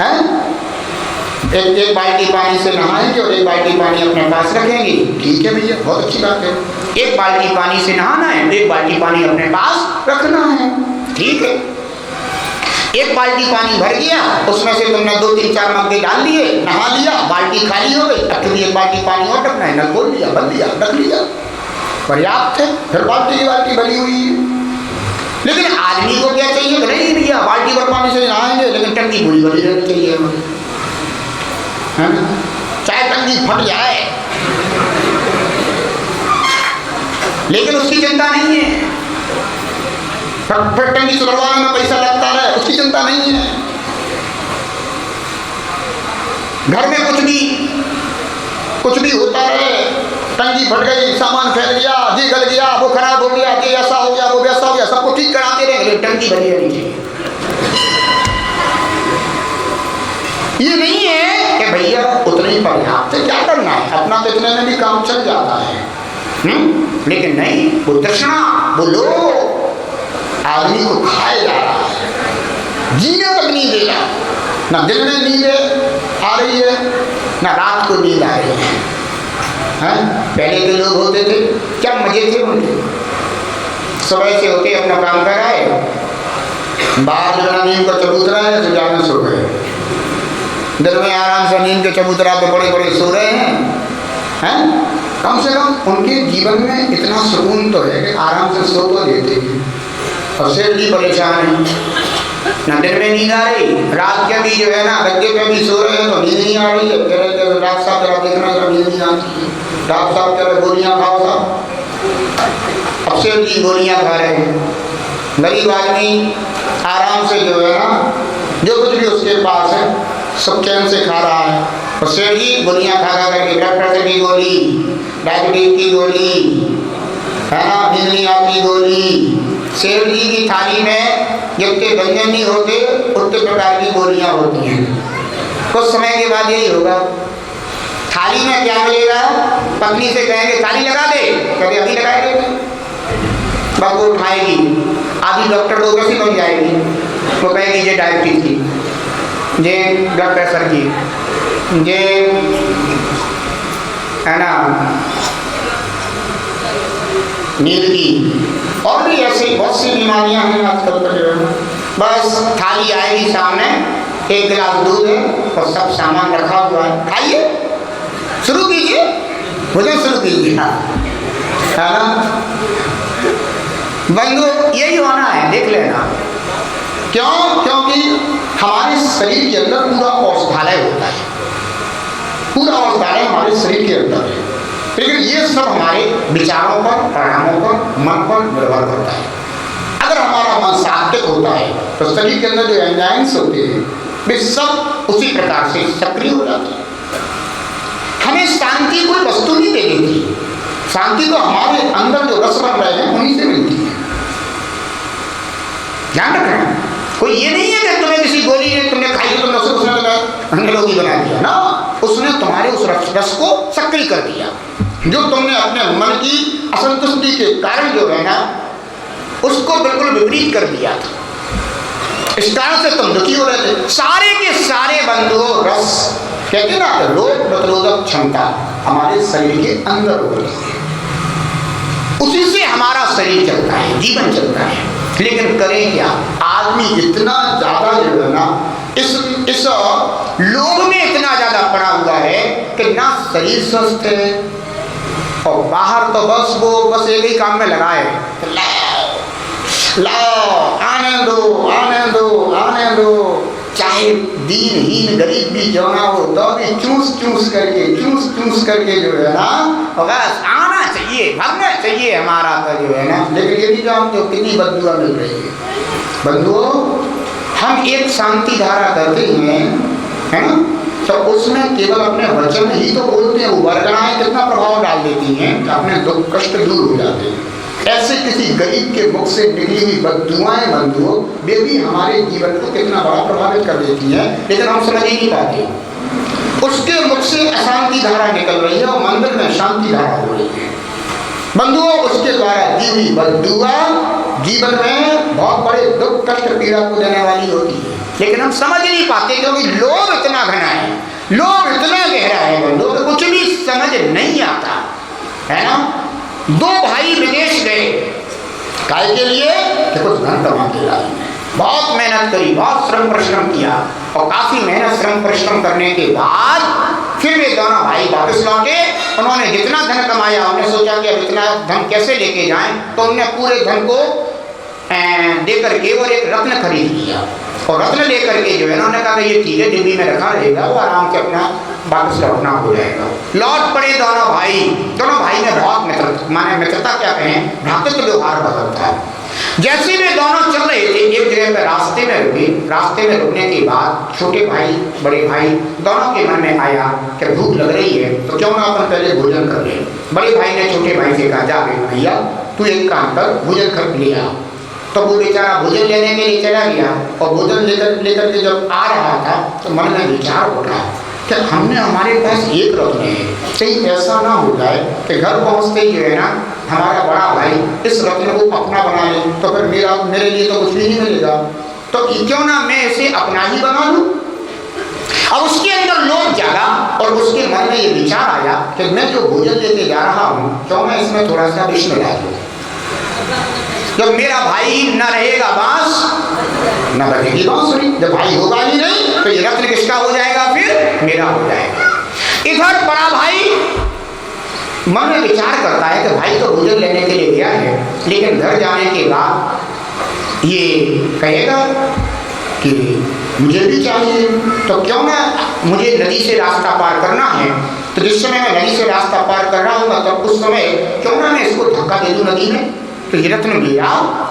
हैं? एक बाल्टी पानी से नहाएंगे और एक बाल्टी पानी अपने पास रखेंगे, ठीक है भैया, बहुत अच्छी बात है। एक बाल्टी पानी से नहाना है, एक बाल्टी पानी अपने पास रखना है, ठीक है। एक बाल्टी पानी भर गया, उसमें से तुमने 2-3-4 मग्गे डाल लिए, नहा लिया, बाल्टी खाली हो गई, अब फिर एक बाल्टी पानी और रखना है, नल खोल लिया, बंद लिया, रख लिया, पर्याप्त है। फिर बाल्टी की बाल्टी भरी हुई है। लेकिन आदमी को क्या चाहिए? नहीं भैया बाल्टी भर पानी से नहाएंगे, लेकिन टंकी पूरी भरी रहनी चाहिए हमें, चाहे टंकी फट जाए, लेकिन उसकी चिंता नहीं है। फिर टंकी सुधरवाने में पैसा लगता है, उसकी चिंता नहीं है। घर में कुछ कुछ भी होता है, टंकी फट गई, सामान फैल गया, ये गल गया, वो खराब हो गया, ये ऐसा हो गया, वो वैसा हो गया, सबको ठीक कराते रहे, टंकी भरी रहनी चाहिए। ये नहीं है कि भैया उतने ही पर्याप्त है, क्या करना है, अपना तो इतने में भी काम चल जाता है। लेकिन नहीं, वो तृष्णा, वो लोभ आदमी को खाए जा रहा है, जीने तक नहीं दे रहा। ना दिन में नींद आ रही है, ना रात को नींद आ रही है। पहले के लोग होते थे, क्या मजे थे उनके। सुबह से होते अपना काम कर आए, बाहर जो नींद का चबूतरा है तो जाने सो गए, दिन में आराम से नींद के चबूतरा पे बड़े बड़े सो रहे हैं। कम से कम उनके जीवन में इतना सुकून तो है कि आराम से सो तो लेते हैं। और सेठ भी परेशान है, ना दिन में नींद आ रही, रात के भी जो है ना गद्दे पे भी सो रहे हैं तो नींद नहीं आ रही है। कह रहे डॉक्टर साहब जरा देखना, जरा नींद नहीं आती है। डॉक्टर साहब कह रहे गोलियाँ खाओ साहब। अब सेठ जी गोलियाँ खा रहे हैं, गरीब आदमी आराम से जो है ना जो कुछ भी उसके पास है सब चैन से खा रहा है। और सेठ जी गोलियाँ खा करके ब्लड प्रेशर की गोली, डायबिटीज की गोली, है ना, नींद नहीं आती गोली। सेठ जी की थाली में जितने व्यंजन नहीं होते उतने प्रकार की गोलियाँ होती हैं। कुछ समय के बाद यही होगा, थाली में क्या मिलेगा, पत्नी से कहेंगे थाली लगा दे, कभी अभी लगाएंगे, बस वो उठाएगी, आधी डॉक्टर को कैसी बन जाएगी, वो कहेगी ये डायबिटीज की, ये ब्लड प्रेशर की, ये है ना नींद की, और भी ऐसी बहुत सी बीमारियां हैं आजकल का जो है। बस थाली आएगी सामने, एक गिलास दूध है और सब सामान रखा हुआ है, खाइए, शुरू कीजिए, भोजन शुरू कीजिए, है ना। बंधु यही होना है, देख लेना। क्यों? क्योंकि हमारे शरीर के अंदर पूरा औषधालय होता है, पूरा औषधालय हमारे शरीर के अंदर है। लेकिन ये सब हमारे विचारों पर, परिणामों पर, मन पर निर्भर करता है। अगर हमारा मन सात्विक होता है तो शरीर के अंदर जो एंजाइम्स होते हैं वे सब उसी प्रकार से सक्रिय हो जाते हैं। हमें शांति कोई वस्तु नहीं दे देती, शांति तो हमारे अंदर जो रस बन रहे हैं उन्हीं से मिलती है। ध्यान रखना, कोई ये नहीं है कि तुम्हें किसी गोली ने तुमने खाई तो तुमने उसने तुम्हें निरोगी बना दिया ना, उसने तुम्हारे उस रस को सक्रिय कर दिया। जो तुमने अपने मन की असंतुष्टि के कारण जो है ना उसको बिल्कुल विपरीत कर दिया था, इस कारण से तुम दुखी हो रहे थे। सारे के सारे बंधुओं रस कहते ना, रोग प्रतिरोधक क्षमता हमारे शरीर के अंदर होती है, उसी से हमारा शरीर चलता है, जीवन चलता है। लेकिन करें क्या, आदमी इतना ज्यादा जो है ना इस लोभ में इतना ज्यादा पड़ा हुआ है कि ना शरीर स्वस्थ है और बाहर तो बस एक ही काम में लगा है, लाओ आने दो आने दो आने दो, चाहे दीनहीन गरीब भी जो ना हो तो भी चूस चूस करके जो है ना बस आना चाहिए, भरना चाहिए हमारा तो जो है ना। लेकिन ये भी जानते हो कितनी बददुआ मिल रही है। बंधुओं, हम एक शांति धारा करते हैं, है ना, तो उसमें केवल अपने वचन ही तो बोलते हैं, वो वर्गणाएं कितना प्रभाव डाल देती हैं, अपने दुख कष्ट दूर हो जाते हैं। ऐसे किसी गरीब के मुख से निकली हुई बद्दुआएं बंधुओं वे भी हमारे जीवन को कितना बड़ा प्रभावित कर देती हैं, लेकिन हम समझ ही नहीं पाते। उसके मुख से अशांति धारा निकल रही है और मंदिर में शांति धारा हो रही है। बंधुओं, उसके द्वारा दी हुई बद्दुआ जीवन में बहुत बड़े दुख कष्ट पीड़ा को देने वाली होती है, लेकिन हम समझ नहीं पाते क्योंकि लोभ इतना घना है, लोभ इतना गहरा है बंधुओं, तो कुछ भी समझ नहीं आता, है ना। दो भाई विदेश गए, काय के लिए कि कुछ धन कमा के लाए, बहुत मेहनत करी, बहुत श्रम परिश्रम किया और काफी मेहनत श्रम परिश्रम करने के बाद फिर वे दोनों भाई वापस लौटे। उन्होंने जितना धन कमाया उन्होंने सोचा कि अब इतना धन कैसे लेके जाएं, तो उन्होंने पूरे धन को देकर के और एक रत्न खरीद लिया और रत्न लेकर के जो है उन्होंने कहा ये ठीक है, डिब्बी में रखा रहेगा, वो आराम से अपना वापस लौटना हो जाएगा। लौट पड़े दोनों भाई में बहुत मित्रता, माने मित्रता क्या कहें, भ्रातृत्व व्यवहार बदलता है। जैसे वे दोनों चल रहे थे, एक जगह पर रास्ते में रुके। रास्ते में रुकने के बाद छोटे भाई बड़े भाई दोनों के मन में आया कि भूख लग रही है तो क्यों ना अपन पहले भोजन कर लें। बड़े भाई ने छोटे भाई से कहा, जा भैया तू एक काम कर, भोजन कर लिया। तो वो बेचारा भोजन लेने के लिए चला गया और भोजन लेकर के जब आ रहा था तो मन में विचार उठा कि हमने हमारे पास एक रत्न है, कहीं ऐसा ना हो जाए कि घर पहुँचते ही जो है ना हमारा बड़ा भाई इस रत्न को अपना बना ले, तो फिर मेरे लिए तो कुछ भी नहीं मिलेगा, तो क्यों ना मैं इसे अपना ही बना लूँ। अब उसके अंदर लोभ जागा और उसके मन में ये विचार आया कि मैं जो भोजन लेके जा रहा हूँ क्यों मैं इसमें थोड़ा सा विष मिला दूँ। जब मेरा भाई न रहेगा बांस न बजेगी बांसुरी, जब भाई होगा ही नहीं तो ये रत्न किसका हो जाएगा, फिर मेरा हो जाएगा। इधर बड़ा भाई मन में विचार करता है कि भाई तो भोजन लेने के लिए गया है, लेकिन घर जाने के बाद ये कहेगा कि मुझे भी चाहिए, तो क्यों ना मुझे नदी से रास्ता पार करना है, तो जिस समय मैं नदी से रास्ता पार कर रहा हूँ तब उस समय क्यों ना मैं इसको धक्का दे दूँ नदी में, तो ये रत्न मेरा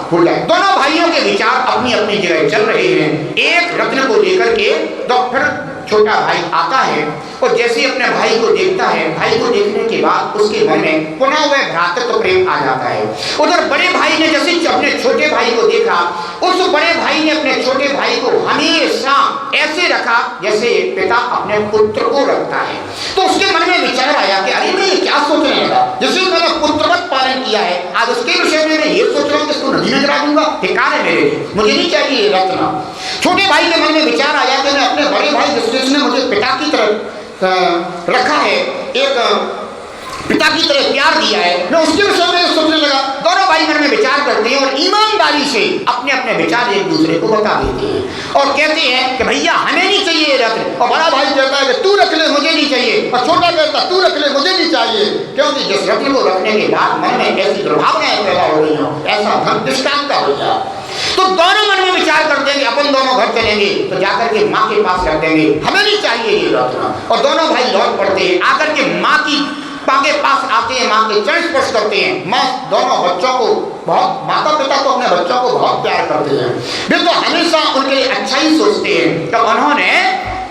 हो जाए। दोनों भाइयों के विचार अपनी अपनी जगह चल रहे हैं। एक रत्न को लेकर के तो फिर छोटा भाई आता है और जैसे ही अपने भाई को देखता है, भाई को देखने के बाद उसके मन में पुनः वह भ्रातृत्व प्रेम आ जाता है। उधर बड़े भाई ने जैसे अपने छोटे भाई को देखा, उस बड़े भाई ने अपने छोटे भाई को हमेशा ऐसे रखा जैसे पिता अपने पुत्र को रखता है। तो उसके मन में विचार आया कि अरे मैं ये क्या सोचने लगा, जैसे मैंने पुत्रवत पालन किया है, आज उसके विषय में मैं ये सोच रहा हूँ कि इसको नदी में गिरा दूंगा, ठिकाना है मेरे लिए, मुझे नहीं चाहिए ये रत्न। छोटे भाई के मन में विचार आया कि मैं अपने बड़े भाई जिसने मुझे पिता की तरह रखा है, एक पिता की तरह प्यार दिया है, मैं उसके विषय में सोचने लगा। दोनों भाई मन में विचार करते हैं और ईमानदारी से अपने अपने विचार एक दूसरे को बता देते हैं और कहते हैं कि भैया हमें नहीं चाहिए ये रत्न, और बड़ा भाई कहता है कि तू रख ले मुझे नहीं चाहिए, और छोटा कहता तू रख ले मुझे नहीं चाहिए, क्योंकि जिस रत्न को रखने के बाद मन में ऐसी दुर्भावनाएं पैदा हो रही हो, ऐसा धन दृष्टांत का हो गया। तो दोनों मन में विचार करते हैं कि अपन दोनों घर चलेंगे तो जाकर के माँ के पास रख देंगे, हमें नहीं चाहिए ये रत्न। और दोनों भाई लौट पड़ते हैं, आकर के माँ की के पास आते हैं, माँ के चरण स्पर्श करते हैं। माँ दोनों बच्चों को बहुत, माता पिता तो अपने बच्चों को बहुत प्यार करते हैं, वे तो हमेशा उनके लिए अच्छा ही सोचते हैं। तो उन्होंने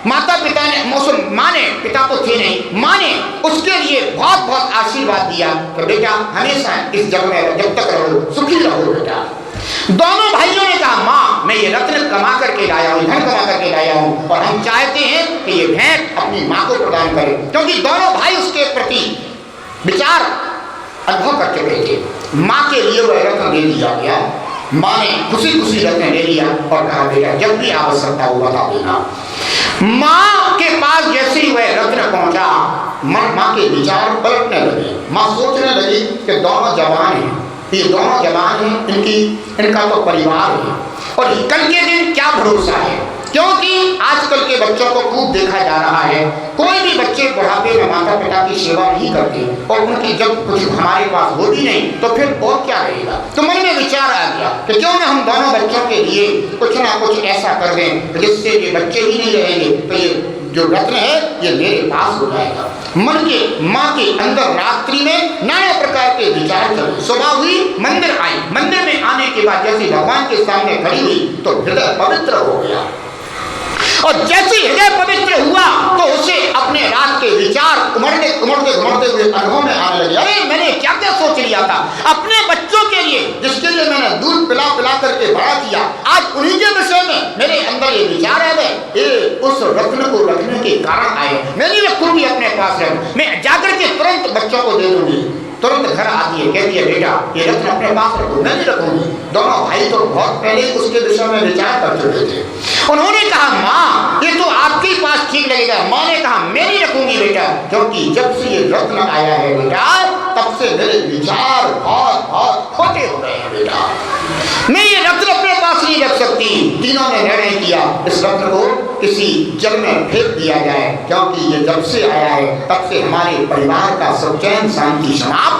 माता पिता ने, माँ ने, पिता तो थे नहीं, माँ ने उसके लिए बहुत बहुत आशीर्वाद दिया कि बेटा हमेशा इस जग में जब तक रहो सुखी रहो बेटा। दोनों भाइयों ने कहा माँ मैं ये रत्न कमा करके लाया हूँ, धन कमा करके लाया हूँ, और हम चाहते हैं कि ये भेंट अपनी माँ को प्रदान करें, क्योंकि दोनों भाई उसके प्रति विचार अनुभव कर चुके थे। माँ के लिए वह रत्न दे दिया गया। माँ ने खुशी खुशी रत्न ले लिया और कहा बेटा जब भी आवश्यकता हो बता देना। माँ के पास जैसे ही वह रत्न पहुंचा, माँ के विचार पलटने लगे। माँ सोचने लगी कि दोनों जवान हैं, ये दोनों जवान हैं, इनका तो परिवार है, और कल के दिन क्या भरोसा है, क्योंकि आजकल के बच्चों को खूब देखा जा रहा है, कोई भी बच्चे बुढ़ापे में माता पिता की सेवा नहीं करते, और उनकी जब कुछ हमारे पास होती नहीं तो फिर और क्या रहेगा। तो मन में विचार आ गया कि क्यों ना हम दोनों बच्चों के लिए कुछ ना कुछ ऐसा कर दें जिससे ये बच्चे ही नहीं रहेंगे, तो ये जो रत्न है ये मेरे पास हो जाएगा। मन के माँ के अंदर रात्रि में नाना प्रकार के विचार चले। सुबह हुई, मंदिर आई, मंदिर में आने के बाद जैसे भगवान के सामने खड़ी हुई तो हृदय पवित्र हो गया, और जैसे हृदय पवित्र हुआ तो उसे अपने रात के विचार उमड़ते उमड़ते घुमड़ते हुए अनुभव में आने लगे। अरे मैंने क्या क्या सोच लिया था अपने बच्चों के लिए, जिसके लिए मैंने दूध पिला पिला करके बड़ा किया, आज उन्हीं के विषय में मेरे अंदर ये विचार आ गए, ये उस रत्न को रखने के कारण आए। मैं नहीं रखूंगी अपने पास, मैं जाकर के तुरंत बच्चों को दे दूंगी। तुरंत घर आती है, कहती है बेटा ये रत्न अपने पास रखो, मैं नहीं रखूंगी। दोनों भाई तो बहुत पहले उसके विषय में विचार कर चुके थे। उन्होंने कहा माँ ये तो आपके पास ठीक लगेगा। माँ ने कहा मैं नहीं रखूंगी बेटा, क्योंकि जब से ये रत्न आया है बेटा तब से मेरे विचार बहुत बहुत खोटे हो गए हैं बेटा, मैं ये रत्न अपने पास नहीं रख सकती। तीनों ने निर्णय किया इस रत्न को किसी जल में फेंक दिया जाए, क्योंकि ये जब से आया है तब से हमारे परिवार का सुख चैन शांति समाप्त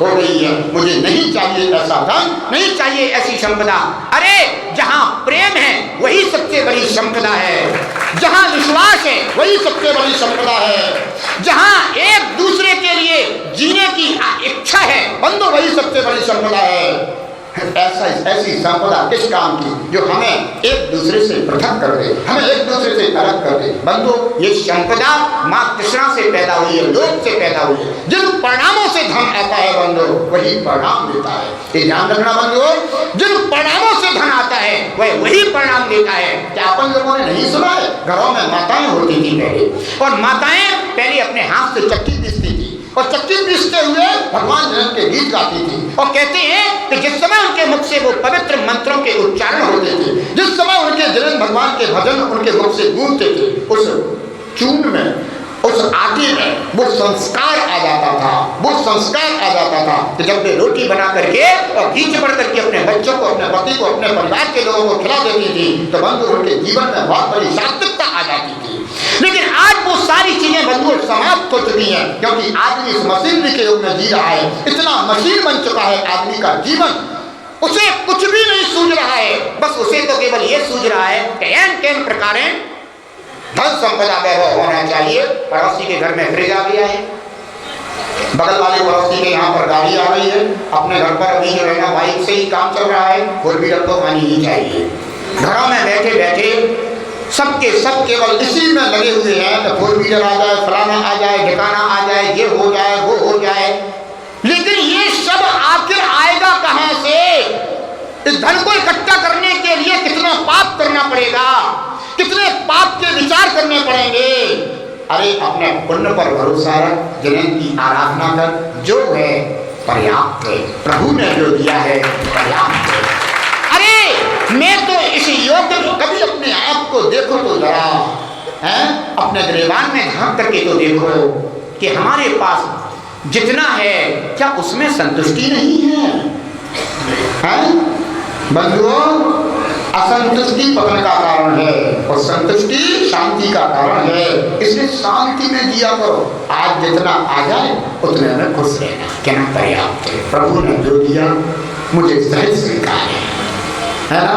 हो गई है। मुझे नहीं चाहिए ऐसा धन, नहीं चाहिए ऐसी संपदा। अरे जहाँ प्रेम है वही सबसे बड़ी संपदा है, जहाँ विश्वास है वही सबसे बड़ी संपदा है, जहाँ एक दूसरे के लिए जीने की इच्छा है बंधु वही सबसे बड़ी संपदा है। ऐसी संपदा किस काम की जो हमें एक दूसरे से पृथक कर दे, हमें एक दूसरे से अलग कर दे। बंधु, ये संपदा माँ कृष्णा से पैदा हुई है, लोक से पैदा हुई है। जिन परिणामों से धन आता है बंधु, वही परिणाम देता है। ये ध्यान रखना बंधु, जिन परिणामों से धन आता है वह वही परिणाम देता है। क्या अपन लोगों ने नहीं सुना है? घरों में माताएं होती थी पहले, और माताएं पहले अपने हाथ से चक्की पीसती थी, और चक्की पीसते हुए भगवान जनन के गीत गाती थी। और कहते हैं कि जिस समय उनके मुख से वो पवित्र मंत्रों के उच्चारण होते थे, जिस समय उनके जनन भगवान के भजन उनके मुख से गूंजते थे, उस चूर्ण में, उस आटे में वो संस्कार आ जाता था, वो संस्कार आ जाता था कि जब वे रोटी बना करके और घी चिपड़ करके अपने बच्चों को, अपने पति को, अपने परिवार के लोगों को खिला देती थी, तो बंधु उनके जीवन में बहुत बड़ी सात्विकता आ जाती थी। लेकिन आज वो सारी चीजें बंधु समाप्त हो चुकी हैं, क्योंकि आदमी इस मशीनरी के युग में जी रहा है। इतना मशीन बन चुका है आदमी का जीवन, उसे कुछ भी नहीं सूझ रहा है। बस उसे तो केवल ये सूझ रहा है कि कैन प्रकारें धन संपदा वैभव होना चाहिए। पड़ोसी के घर में फ्रिज आ गया है, बगल वाले पड़ोसी के यहाँ पर गाड़ी आ गई है, अपने घर पर अभी जो है ना बाइक से ही काम चल रहा है, फोर व्हीलर तो आनी ही चाहिए। घरों में बैठे बैठे सबके सब केवल इसी में लगे हुए हैं कि फोर व्हीलर आ जाए, फलाना आ जाए, ठिकाना आ जाए, ये हो जाए, वो हो जाए। लेकिन ये सब आखिर आएगा कहाँ से? इस धन को इकट्ठा करने के लिए कितना पाप करना पड़ेगा, कितने पाप के विचार करने पड़ेंगे। अरे अपने पुण्य पर भरोसा रख, जनन की आराधना कर, जो है पर्याप्त है। प्रभु ने जो दिया है पर्याप्त है। अरे मैं तो इस योग्य, कभी अपने आप को देखो तो जरा, हैं, अपने ग्रीवान में झांक करके तो देखो कि हमारे पास जितना है क्या उसमें संतुष्टि नहीं है? हैं बंधुओं, असंतुष्टि पतन का कारण है और संतुष्टि शांति का कारण है। इसलिए शांति में जिया करो। आज जितना आ जाए उतने में खुश रहना, कहना पर्याप्त है। प्रभु ने जो दिया मुझे सहज स्वीकार है ना।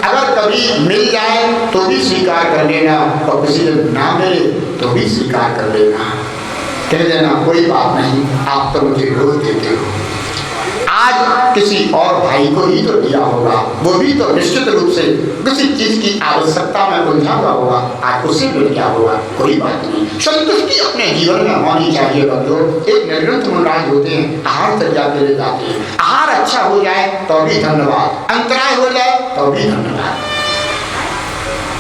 अगर कभी मिल जाए तो भी स्वीकार कर लेना, और किसी दिन ना मिले तो भी स्वीकार कर लेना, कह देना कोई बात नहीं, आप तो मुझे रोज देते हो। आज किसी और भाई को ही तो दिया होगा, वो भी तो निश्चित रूप से किसी चीज की आवश्यकता में उलझा हुआ होगा, आज उसे मिल गया होगा, कोई बात नहीं। संतुष्टि अपने जीवन में होनी चाहिए बंधुओं। एक निर्ग्रंथ मुनराज होते हैं, आहार तक जाके ले जाते हैं। आहार अच्छा हो जाए तो भी धन्यवाद, अंतराय हो जाए तो भी धन्यवाद।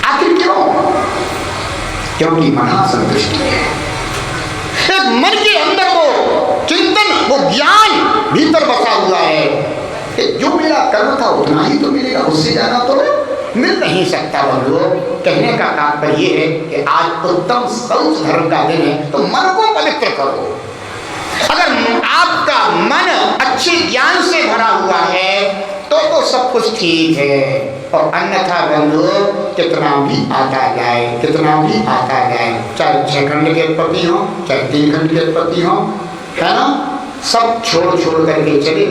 आखिर क्यों? क्योंकि मना संतुष्टि है। एक मन के अंदर वो चिंतन, वो ज्ञान भीतर बसा हुआ है कि जो मेरा कर्म था उतना ही तो मिलेगा, उससे ज्यादा तो मिल नहीं सकता। बंधुओं, कहने का तात्पर्य ये है कि आज उत्तम शौच धर्म का दिन है, तो मन को पवित्र करो। अगर आपका मन अच्छे ज्ञान से भरा हुआ है तो सब कुछ ठीक है, और अन्यथा बंधुओं कितना भी आता जाए, कितना भी आता जाए, चाहे 6 खंड के पति हो, चाहे 3 खंड के पति हो, है ना, सब छोड़ छोड़ करके चले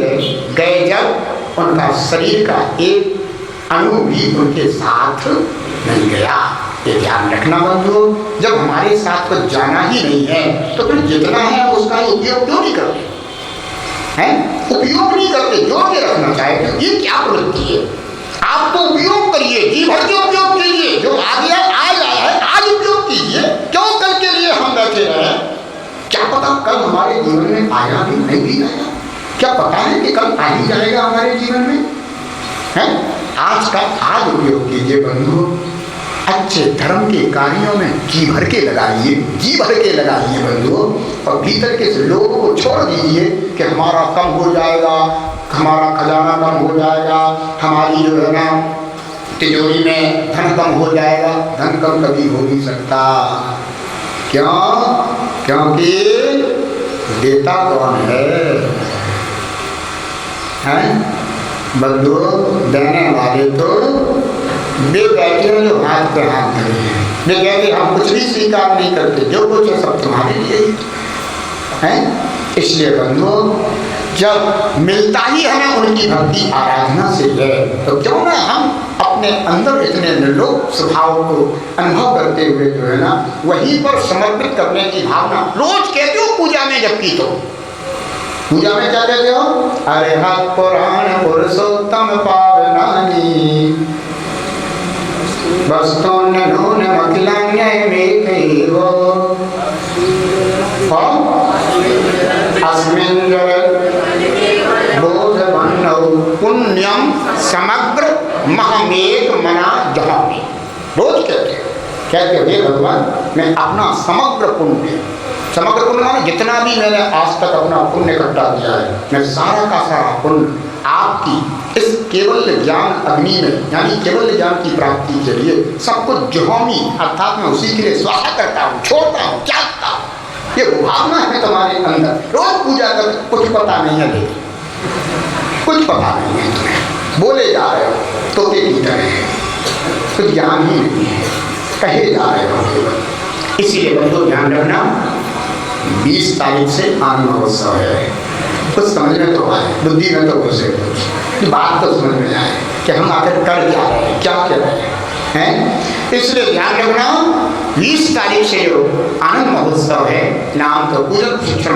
गए जब उनका शरीर का एक अणु भी उनके साथ नहीं गया। ये ध्यान रखना बंधुओं, जब हमारे साथ कुछ जाना ही नहीं है तो फिर जितना है उसका उपयोग क्यों नहीं करते हैं? उपयोग नहीं करते, जोड़ के रखना चाहिए। ये क्या प्रवृत्ति है? आप तो उपयोग करिए, जी भर के उपयोग कीजिए, जो आ गया आज आया है आज उपयोग कीजिए, क्यों कल के लिए हम बैठे रहे? क्या पता कल हमारे जीवन में आया भी नहीं भी आया, क्या पता है कि कल आ ही जाएगा हमारे जीवन में, है? आज का आज उपयोग कीजिए बंधु, अच्छे धर्म के कार्यों में जी भर के लगाइए, जी भर के लगाइए बंधुओं, और भीतर के लोगों को छोड़ दीजिए कि हमारा कम हो जाएगा, हमारा खजाना कम हो जाएगा, हमारी जो है ना तिजोरी में धन कम हो जाएगा। धन कम कभी हो नहीं सकता। क्यों? क्योंकि देता कौन है? बंधुओं, देने वाले तो वे बैठे हैं जो हाथ पे हाथ धरे हैं। वे कहते हम कुछ भी स्वीकार नहीं करते, जो कुछ है सब तुम्हारे लिए है। इसलिए बंधुओं, जब मिलता ही हमें उनकी भक्ति आराधना से है, तो क्यों ना हम अपने अंदर इतने निर्लोभ स्वभाव को अनुभव करते हुए जो है ना वहीं पर समर्पित करने की भावना रोज कहते हो पूजा में जबकि तो पूजा में क्या कहते हो? अरे हत पुराण पुरुषोत्तम पावनानी वस्तुन्य नून मखिलान्य मेघैव अस्मिन् बोधवन्नौ पुण्यम समग्र महमेक मना जहामी। रोज कहते हे भगवान, मैं अपना समग्र पुण्य माने जितना भी मैंने आज तक अपना पुण्य इकट्ठा किया है, मैं सारा का सारा पुण्य आपकी इस केवल ज्ञान अग्नि में, यानी केवल ज्ञान की प्राप्ति के लिए सब कुछ जहामी, अर्थात मैं उसी के लिए स्वाहा करता हूँ, छोड़ता हूँ, त्यागता हूँ। ये भावना है तुम्हारे अंदर। रोज पूजा कर, कुछ पता नहीं है, कुछ पता नहीं है तुम्हें, बोले जा रहे हो तो के की तरह, कुछ ज्ञान ही नहीं है, कहे जा रहे हो। इसीलिए बंधु ध्यान रखना, 20 तारीख से आनंद महोत्सव है। कुछ समझ में तो आए, बुद्धि में तो घुसे, बात तो समझ में आए कि हम आखिर कर क्या रहे हैं, क्या कर रहे हैं। इसलिए ध्यान रखना, 20 तारीख से जो आनंद महोत्सव है, नाम तो पूजन शिक्षण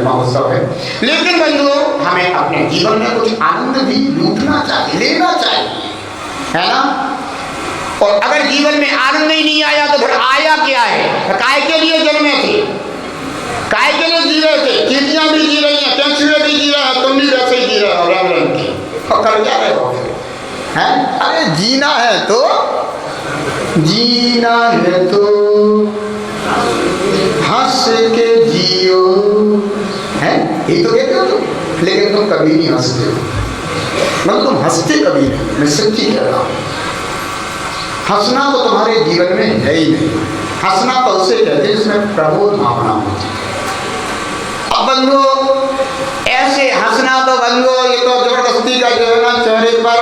महोत्सव है, लेकिन बंधुओं हमें अपने जीवन में कुछ आनंद भी लूटना चाहिए, लेना चाहिए, है ना। और अगर जीवन में आनंद ही नहीं आया तो फिर आया क्या है? काय के लिए जन्मे थे, काय के लिए जी रहे थे? चींटियां भी जी रही हैं, चंचुए भी जी रहे हैं, तुम भी वैसे ही जी रहे हो रंग रंग की, और कर क्या रहे हो हैं? अरे जीना है तो हंस के जियो, है ये तो कहते हो तुम, लेकिन तुम कभी नहीं हंसते हो। मतलब तुम हंसते कभी नहीं, मैं सच्ची कह रहा हूँ। हंसना तो तुम्हारे जीवन में है ही नहीं। हंसना तो उसे कहते हैं जिसमें प्रबोध भावना होती है। अब बंधु ऐसे हंसना तो बंधु ये तो जबरदस्ती का जो है ना, चेहरे पर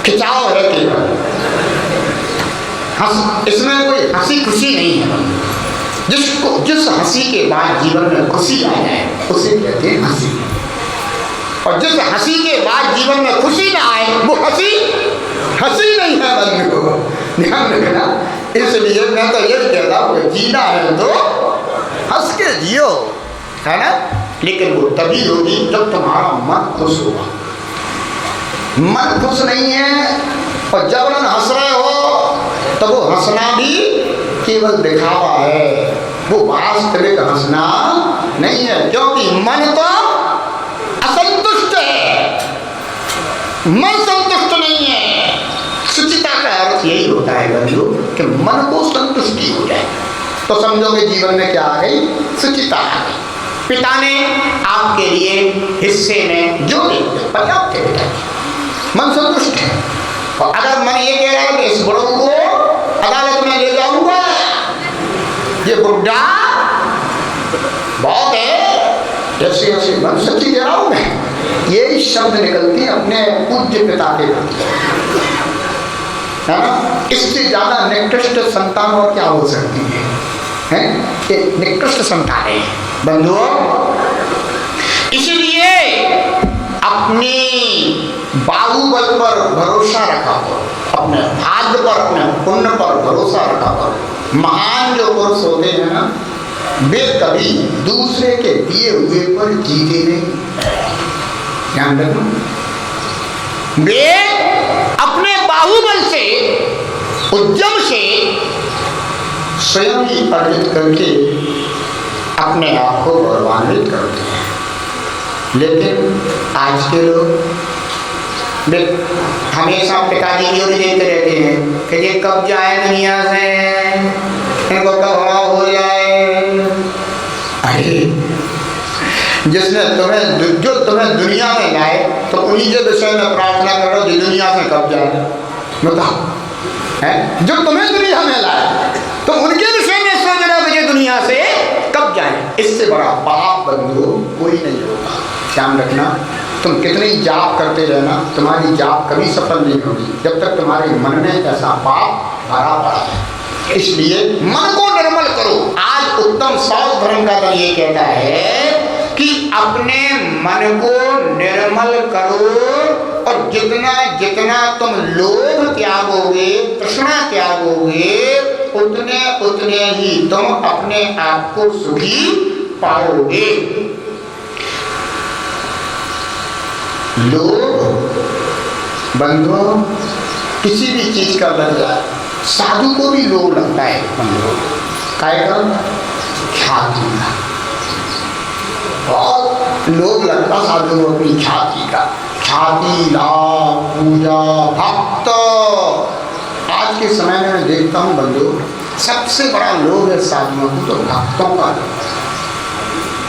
खिंचाव है केवल, इसमें कोई हंसी खुशी नहीं है। जिस हंसी के बाद जीवन में खुशी आ जाए उसे कहते हैं हंसी, और जिस हंसी के बाद जीवन में खुशी ना आए वो हंसी नहीं है बंधु, ध्यान रखना। इसलिए मैं तो ये कहता हूँ, जीना है तो हंस के जियो, है ना। लेकिन वो तभी होगी जब तुम्हारा मन खुश होगा। मन खुश नहीं है और जबरन हंस रहे हो तो वो हंसना भी केवल दिखावा है, वो वास्तविक हंसना नहीं है, क्योंकि मन तो असंतुष्ट है, मन संतुष्ट नहीं है। सुचिता का अर्थ यही होता है बंधु कि मन को संतुष्टि हो जाए, तो समझोगे जीवन में क्या आ गई? सुचिता आ गई। पिता ने आपके लिए हिस्से में जो पर्याप्त है, पिता मन संतुष्ट है। और अगर मन ये कह रहा है कि इस बुढ़ऊ को अदालत में ले जाऊंगा, ये बुढ़ा बहुत है, ऐसे मन सच्ची कह रहा हूं मैं, यही शब्द निकलती अपने पूज्य पिता के प्रति, है ना। इससे ज्यादा निकृष्ट संतान और क्या हो सकती है? ये निकृष्ट संतान है बंधुओं। इसलिए अपनी बाहुबल पर भरोसा रखा करो, अपने भाग्य पर, अपने पुण्य पर भरोसा रखा करो। महान जो पुरुष होते हैं ना, वे कभी दूसरे के दिए हुए पर जीते नहीं, ध्यान रखना। वे अपने बाहुबल से, उद्यम से स्वयं ही अर्जित करके अपने आप को गौरवान्वित करते हैं। लेकिन आज के लोग हमेशा पिताजी की ओर देखते रहते हैं कि ये कब जाए दुनिया से, इनको कब हवा हो जाए। अरे जिसने जो तुम्हें दुनिया में लाए तो उन्हीं के विषय में प्रार्थना करो कि दुनिया से कब जाए, बताओ। है जो तुम्हें दुनिया में लाए तो उनके विषय में सोच रहे हो कि दुनिया से कब जाए। इससे बड़ा पाप बंधु कोई नहीं होगा, ध्यान रखना। तुम कितने ही जाप करते रहना, तुम्हारी जाप कभी सफल नहीं होगी जब तक तुम्हारे मन में ऐसा पाप भरा पड़ा है। इसलिए मन को निर्मल करो। आज उत्तम सौर धर्म का तो ये कहता है कि अपने मन को निर्मल करो, और जितना जितना तुम लोभ त्यागोगे, तृष्णा त्यागोगे, उतने उतने ही तुम अपने आप को सुखी पाओगे। लोभ बंधु किसी भी चीज का लग जाए, साधु को भी लोभ लगता है बंधु, काय का ख्याति का, और लोभ लगता साधु को अपनी ख्याति का, ख्याति लाभ पूजा भक्त। आज के समय में मैं देखता हूँ बंधु, सबसे बड़ा लोभ है साधुओं को तो भक्तों का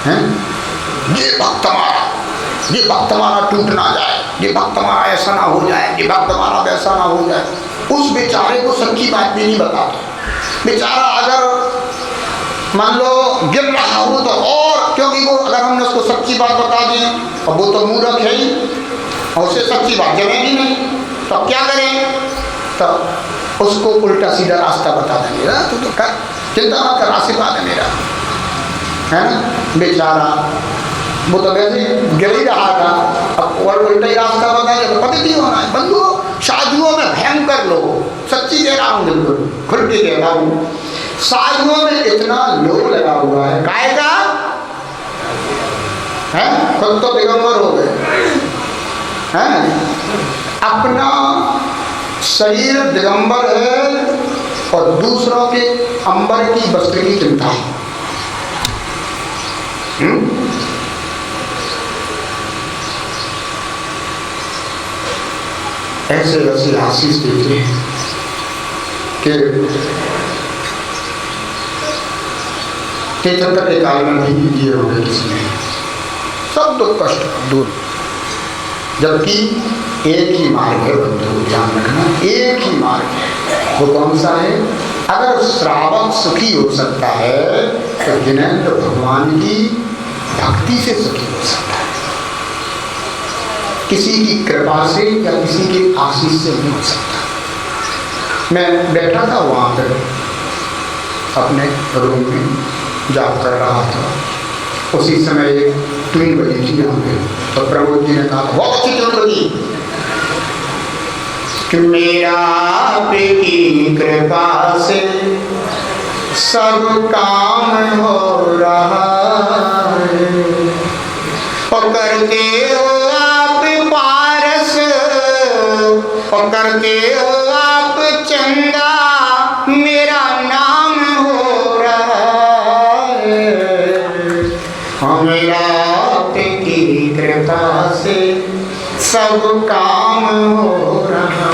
है। ये भक्त हमारा, ये भक्त हमारा टूट ना जाए, ये भक्त हमारा ऐसा ना हो जाए, ये भक्त हमारा वैसा ना हो जाए। उस बेचारे को सच्ची बात भी नहीं बताते। बेचारा अगर मान लो गिर रहा हो तो, और क्योंकि वो अगर हमने उसको सच्ची बात बता दी, अब वो तो मूर्ख है ही और उसे सच्ची बात जमेगी नहीं, तो अब क्या करें? तो उसको उल्टा सीधा रास्ता बता देंगे, तू तो कर, चिंता मत कर, आशीर्वाद है मेरा, है ना। बेचारा वो तो वैसे गिर ही रहा था, अब और उल्टा ही रास्ता बता दिया तो पता नहीं होना है। बंधु साधुओं में भयंकर लोग, सच्ची कह रहा हूँ, बिल्कुल खुल के कह रहा हूँ, साधुओं में इतना लोभ लगा हुआ है, काय का है, खुद तो दिगंबर हो गए हैं, अपना शरीर दिगंबर है और दूसरों के अंबर की वस्त्र की चिंता है। ऐसे ऐसे आशीष देते हैं कि तीर्थंकर के काल में भी दिए हो गए किसी ने, सब दुख कष्ट दूर। जबकि एक ही मार्ग है बंधु, ध्यान रखना, एक ही मार्ग है। वो कौन सा है? अगर श्रावक सुखी हो सकता है तो जिनेंद्र भगवान की भक्ति से सुखी हो सकता है, किसी की कृपा से या किसी के आशीष से नहीं हो सकता। मैं बैठा था वहाँ पर अपने रूम में, जाप कर रहा था, उसी समय एक ट्यून बजी थी यहाँ पे, तो प्रमोद जी ने कहा बहुत अच्छी ट्यून बजी कि मेरा आपकी कृपा से सब काम हो रहा है, और करते हो आप पारस, और करते हो आप चंदा, मेरा नाम हो रहा है, मेरा आपकी कृपा से सब काम हो रहा।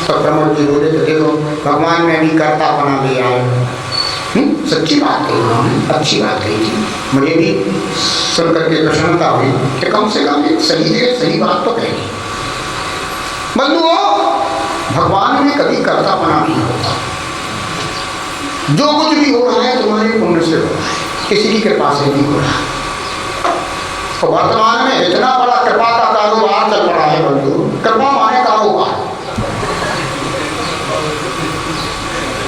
तो प्रमोद जी बोले तो देखो भगवान में भी करता बना ले आए। सच्ची बात कही, अच्छी बात कही थी, मुझे भी सुनकर के प्रसन्नता हुई कि कम से कम एक सही बात तो कही। बंधुओं, भगवान में कभी करता बना नहीं होता, जो कुछ भी हो रहा है तुम्हारे पुण्य से हो रहा है, किसी की कृपा से नहीं हो रहा। तो वर्तमान में इतना बड़ा कृपा का कारोबार चल पड़ा है बंधु, कृपा माने कारोबार,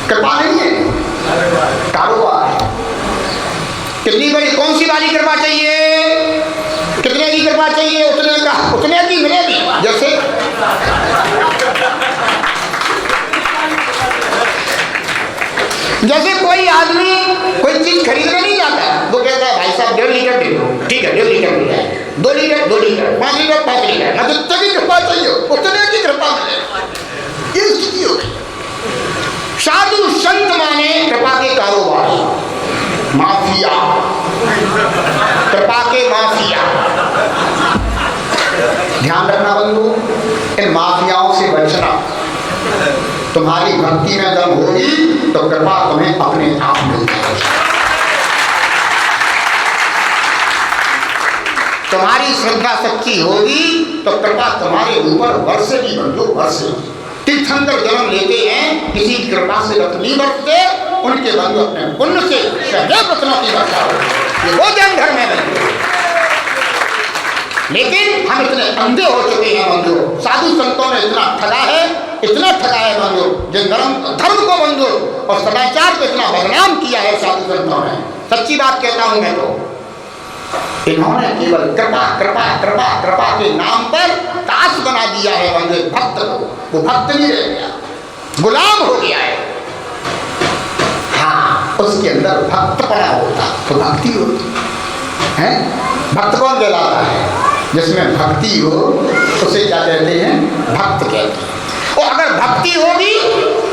कृपा नहीं है कारोबार है। कितनी बड़ी कौन सी वाली कृपा चाहिए, कितने की कृपा चाहिए, उतने की मिलेगी। जैसे कोई आदमी कोई चीज खरीदने नहीं जाता, वो कहता है भाई साहब 1.5 लीटर दे दो, ठीक है 1.5 लीटर मिल जाए, 2 लीटर 2 लीटर, 5 लीटर 5 लीटर, ना जितने की कृपा चाहिए उतने की कृपा मिले। ये स्थिति होगी। साधु संत माने कृपा के कारोबार, माफिया, कृपा के माफिया। ध्यान रखना बंधु, इन माफियाओं से बचना। तुम्हारी भक्ति में दम होगी तो कृपा तुम्हें अपने आप मिल जाएगी। तुम्हारी श्रद्धा सच्ची होगी तो कृपा तुम्हारे ऊपर वर्षेगी बंधु, वर्षेगी। तीर्थंकर जन्म लेते हैं, किसी की कृपा से रत नहीं बरतते, उनके बंधु अपने पुण्य से सदैव रत्नों की वर्षा हो। ये वो जन धर्म है बंधु। लेकिन हम इतने अंधे हो चुके हैं बंधु, साधु संतों ने इतना ठगा है बंधु, जिन धर्म को बंधु और सदाचार को इतना बदनाम किया है साधु संतों ने। सच्ची बात कहता हूं मैं, तो इन्होंने केवल कृपा कृपा कृपा कृपा के नाम पर दास बना दिया है बंधु भक्त को। वो भक्त नहीं रह गया, गुलाम हो गया है। हाँ, उसके अंदर भक्त पड़ा होता तो भक्ति होती है। भक्त कौन कहलाता है? जिसमें भक्ति हो उसे क्या कहते हैं? भक्त कहते हैं। और अगर भक्ति होगी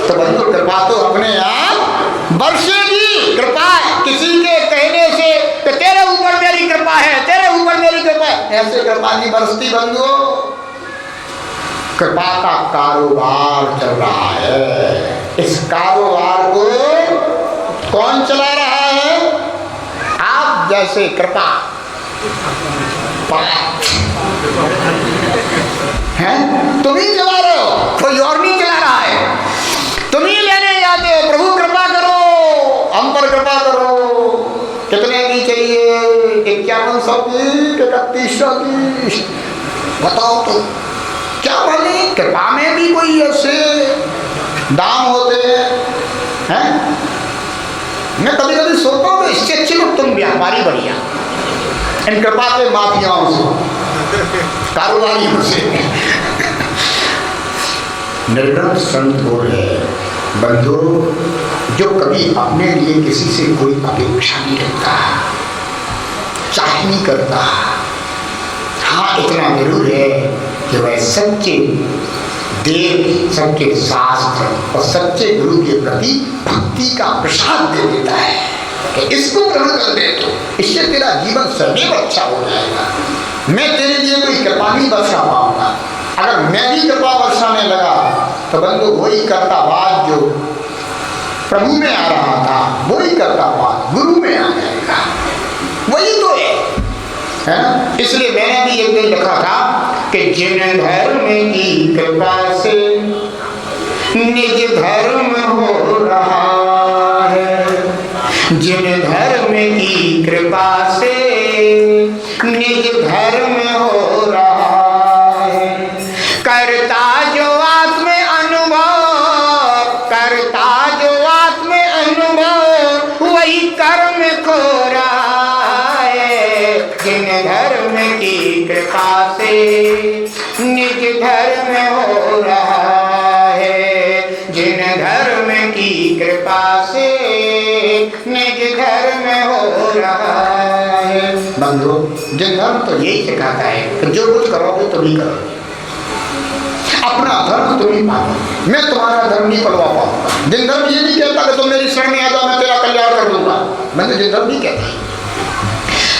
तो बंधु कृपा तो अपने आप बरसेगी। कृपा किसी के कहने से कि तेरे ऊपर मेरी कृपा है, तेरे ऊपर मेरी कृपा है, ऐसे कृपा नहीं बरसती बंधु। कृपा का कारोबार चल रहा है। इस कारोबार को कौन चला रहा है? आप जैसे कृपा हैं, तुम ही चला रहे हो, कोई और नहीं चला रहा है। तुम ही लेने जाते हो, प्रभु कृपा करो, हम पर कृपा करो। कितने की चाहिए? 5100 की, 3100 की? बताओ तो क्या बोले? कृपा में भी कोई ऐसे दाम होते हैं? मैं कभी कभी सोचता हूँ इससे अच्छे लोग तुम व्यापारी बढ़िया, इन कृपा के माफियाओं से, कारोबारियों से। निर्गुण संत वो है बंधु जो कभी अपने लिए किसी से कोई अपेक्षा नहीं रखता, चाह नहीं करता। हाँ, इतना जरूर है कि वह सच्चे देव, सच्चे शास्त्र और सच्चे गुरु के प्रति भक्ति का प्रसाद दे देता है कि इसको ग्रहण कर दे तो इससे तेरा जीवन सदैव अच्छा हो जाएगा। मैं तेरे लिए कोई कृपा नहीं बरसा पाऊंगा। अगर मैं भी कृपा बरसाने लगा तो बंधु वही कर्तावाद जो प्रभु में आ रहा था, वही कर्तावाद गुरु में आ जाएगा। वही तो है ना? इसलिए मैंने भी एक दिन लिखा था कि जिन धर्म की कृपा से निज धर्म हो रहा है, जिन धर्म की कृपा से निज धर्म हो रहा है, करता जो आत्म अनुभव, करता जो आत्म अनुभव वही कर्म खो रहा है। जिन धर्म की कृपा से निज धर्म हो रहा है, जिन धर्म की कृपा से निज धर्म हो रहा है। बंधु, जिन धर्म तो यही सिखाता है कि जो कुछ करोगे तुम ही करोगे, अपना धर्म तुम ही पाओगे, मैं तुम्हारा धर्म नहीं पलवा पाऊंगा। जिन धर्म ये नहीं कहता कि तुम मेरी शरण में आ जाओ मैं तेरा कल्याण कर दूंगा, मैंने जिन धर्म नहीं कहता।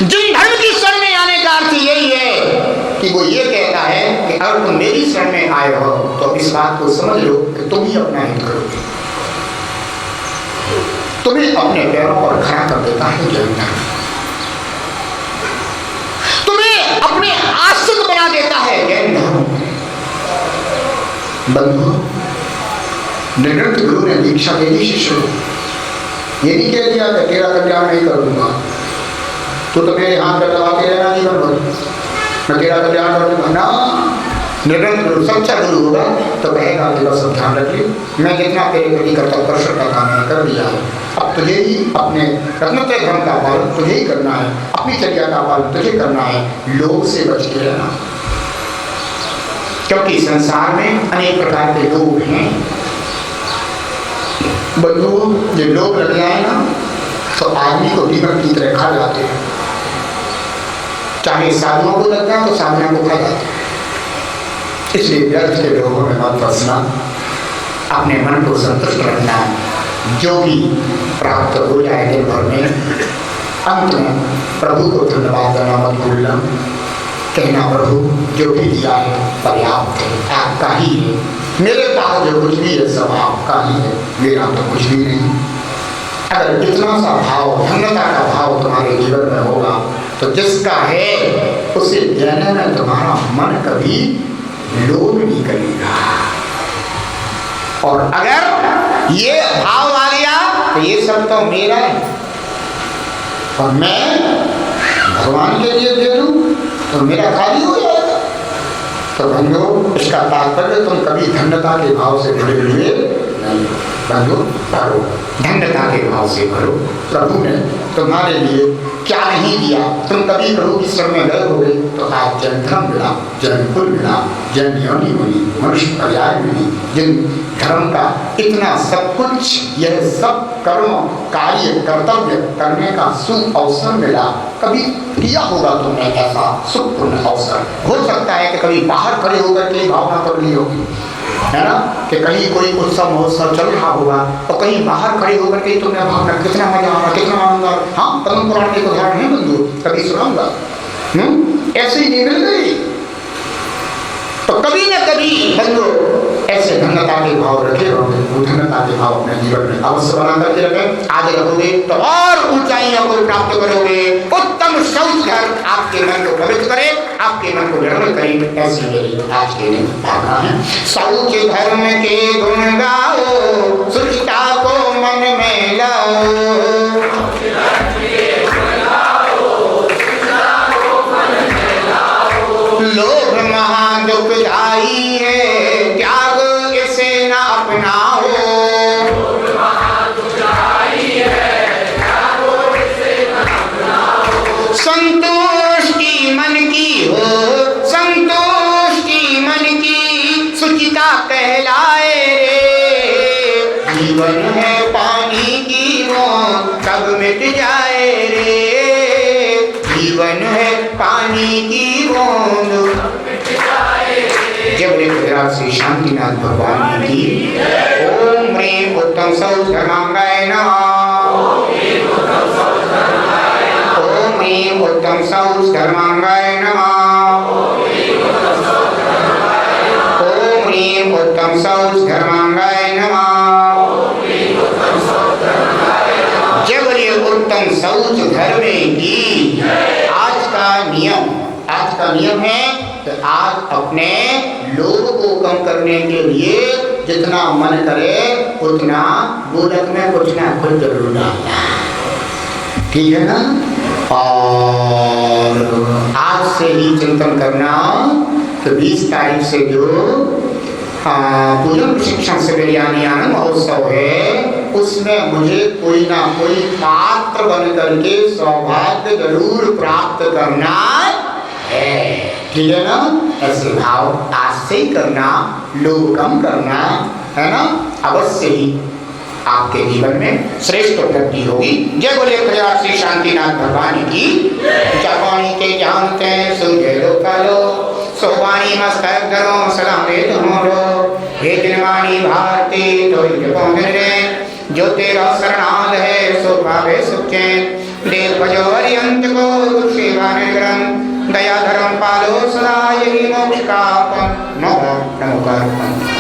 जिन धर्म की शरण में आने का अर्थ यही है कि वो ये कहता है कि अगर तुम मेरी शरण में आए हो तो इस बात को समझ लो कि तुम ही अपना हित करोगे, तुम्हें अपने पैरों पर खड़ा कर देता है जैन धर्म, तुम्हें अपने आश्रित बना देता है जैन धर्म। बंधु, निरंतर गुरु ने दीक्षा दे दी शिष्य को, ये नहीं कह दिया कि तेरा कल्याण नहीं कर दूंगा, तो मेरे हाथ पर दबाते रहना जीवन भर, मैं तेरा कल्याण कर दूंगा ना। निरंतर गुरु सच्चा गुरु होगा तो कहेगा तेरा सब ध्यान रखिए, मैं जितना तेरे प्रति कर्तव्य कर्षण का काम है कर दिया है, अब तुझे ही अपने रत्नत्रय धर्म का पालन तुझे ही करना है, अपनी चर्या का पालन तुझे करना है, लोग से बच के रहना। क्योंकि संसार में अनेक प्रकार के लोग हैं बंधु, ये लोग लग जाए ना तो आदमी को दीमक की तरह खा जाते हैं। चाहे साधुओं को लग जाए तो साधना को खा जाते हैं। इसलिए व्यर्थ के लोगों में मत फंसना, अपने मन को संतुष्ट रखना, जो भी प्राप्त हो जाए दिन भर में अंत में प्रभु को धन्यवाद देना मत भूलना, कहना प्रभु जो भी दिया है पर्याप्त है, आपका ही है, मेरे पास जो कुछ भी है सब आपका ही है, मेरा तो कुछ भी नहीं। अगर इतना सा भाव, धन्यता का भाव तुम्हारे जीवन में होगा तो जिसका है उसे देने में तुम्हारा मन कभी लोभ नहीं करेगा। और अगर ये भाव आ गया तो ये सब तो मेरा है और मैं भगवान के लिए दे दूं तो मेरा खाली हो जाएगा। तो बंधु, इसका तात्पर्य तुम कभी धन्यता के भाव से भरे हुए नहीं बंधु, भरो धन्यता के भाव से भरो। प्रभु ने तुम्हारे लिए क्या नहीं दिया, तुम कभी प्रभु की शरण में गए होगे तो आज जन धर्म मिला, जन कुल मिला, जन योनि मिली, मनुष्य पर्याय मिली, जिन धर्म का इतना सब कुछ, यह सब कर्म कार्य कर्तव्य करने का सुअवसर मिला, कभी किया होगा तुमने ऐसा सुखपूर्ण अवसर। हो सकता है कि कभी बाहर खड़े होकर के भावना कर ली होगी, है ना, कि कहीं कोई उत्सव महोत्सव चल रहा होगा और कहीं बाहर खड़े होकर के तुमने भावना कितना मजा आ रहा, कितना आनंद आ रहा। हाँ, पद्म पुराण के उदाहरण है बंधु, कभी सुनाऊंगा। ऐसे ही निकल गई। तो कभी न कभी बंधु ऐसे धन्यता के भाव रखे होंगे, वो धन्यता के भाव अपने जीवन में अवश्य बना करके रखें। आगे रखोगे तो और ऊंचाइयों को प्राप्त करोगे। उत्तम शौच घर आपके मन को पवित्र करे, आपके मन को निर्मल करे, ऐसी मेरी आज के लिए भावना है। शौच धर्म के गुण गाओ, शुचिता को मन में लाओ। लोभ महादुखदाई है, त्याग इसे न अपनाओ। संतुष्टि मन की हो, संतुष्टि मन की सुचिता कहलाए रे। जीवन है पानी की बूंद कब मिट जाए रे। जीवन है पानी की बूंद। जब श्री शांतिनाथ भगवान की ओम ह्रीं उत्तम सौच धर्मांगाय नमः। ओम ह्रीं उत्तम सौच धर्मांगाय नमः। ओम ह्रीं उत्तम सौच धर्मांगाय नमः। जब ये उत्तम शौच धर्मे की आज का नियम है कि आज अपने लोभ को कम करने के लिए जितना मन करे उतना गोलक में कुछ ना कुछ जरूर डालना, ठीक है ना। और आज से ही चिंतन करना कि 20 तारीख से जो पूजन प्रशिक्षण शिविर यानी आनंद महोत्सव है, उसमें मुझे कोई ना कोई पात्र बन करके सौभाग्य जरूर प्राप्त करना है, ठीक है ना। ऐसे भाव आज से ही करना, लोभ कम करना, है ना, अवश्य ही आपके जीवन में श्रेष्ठ उपलब्धि होगी। जय बोले प्रजा श्री शांतिनाथ भगवान की। जापानी के जानते हैं सुझे लो कालो, सोवानी मस्तक धरो सदा वेद मोरो। हे जिनवानी भारती तो पहुंचने, जो तेरा शरणाद है सो पावे सुखे। देव भजो हरियंत को सेवा निग्रह, दया धर्म पालो सदा यही मोक्ष का नमो नमो।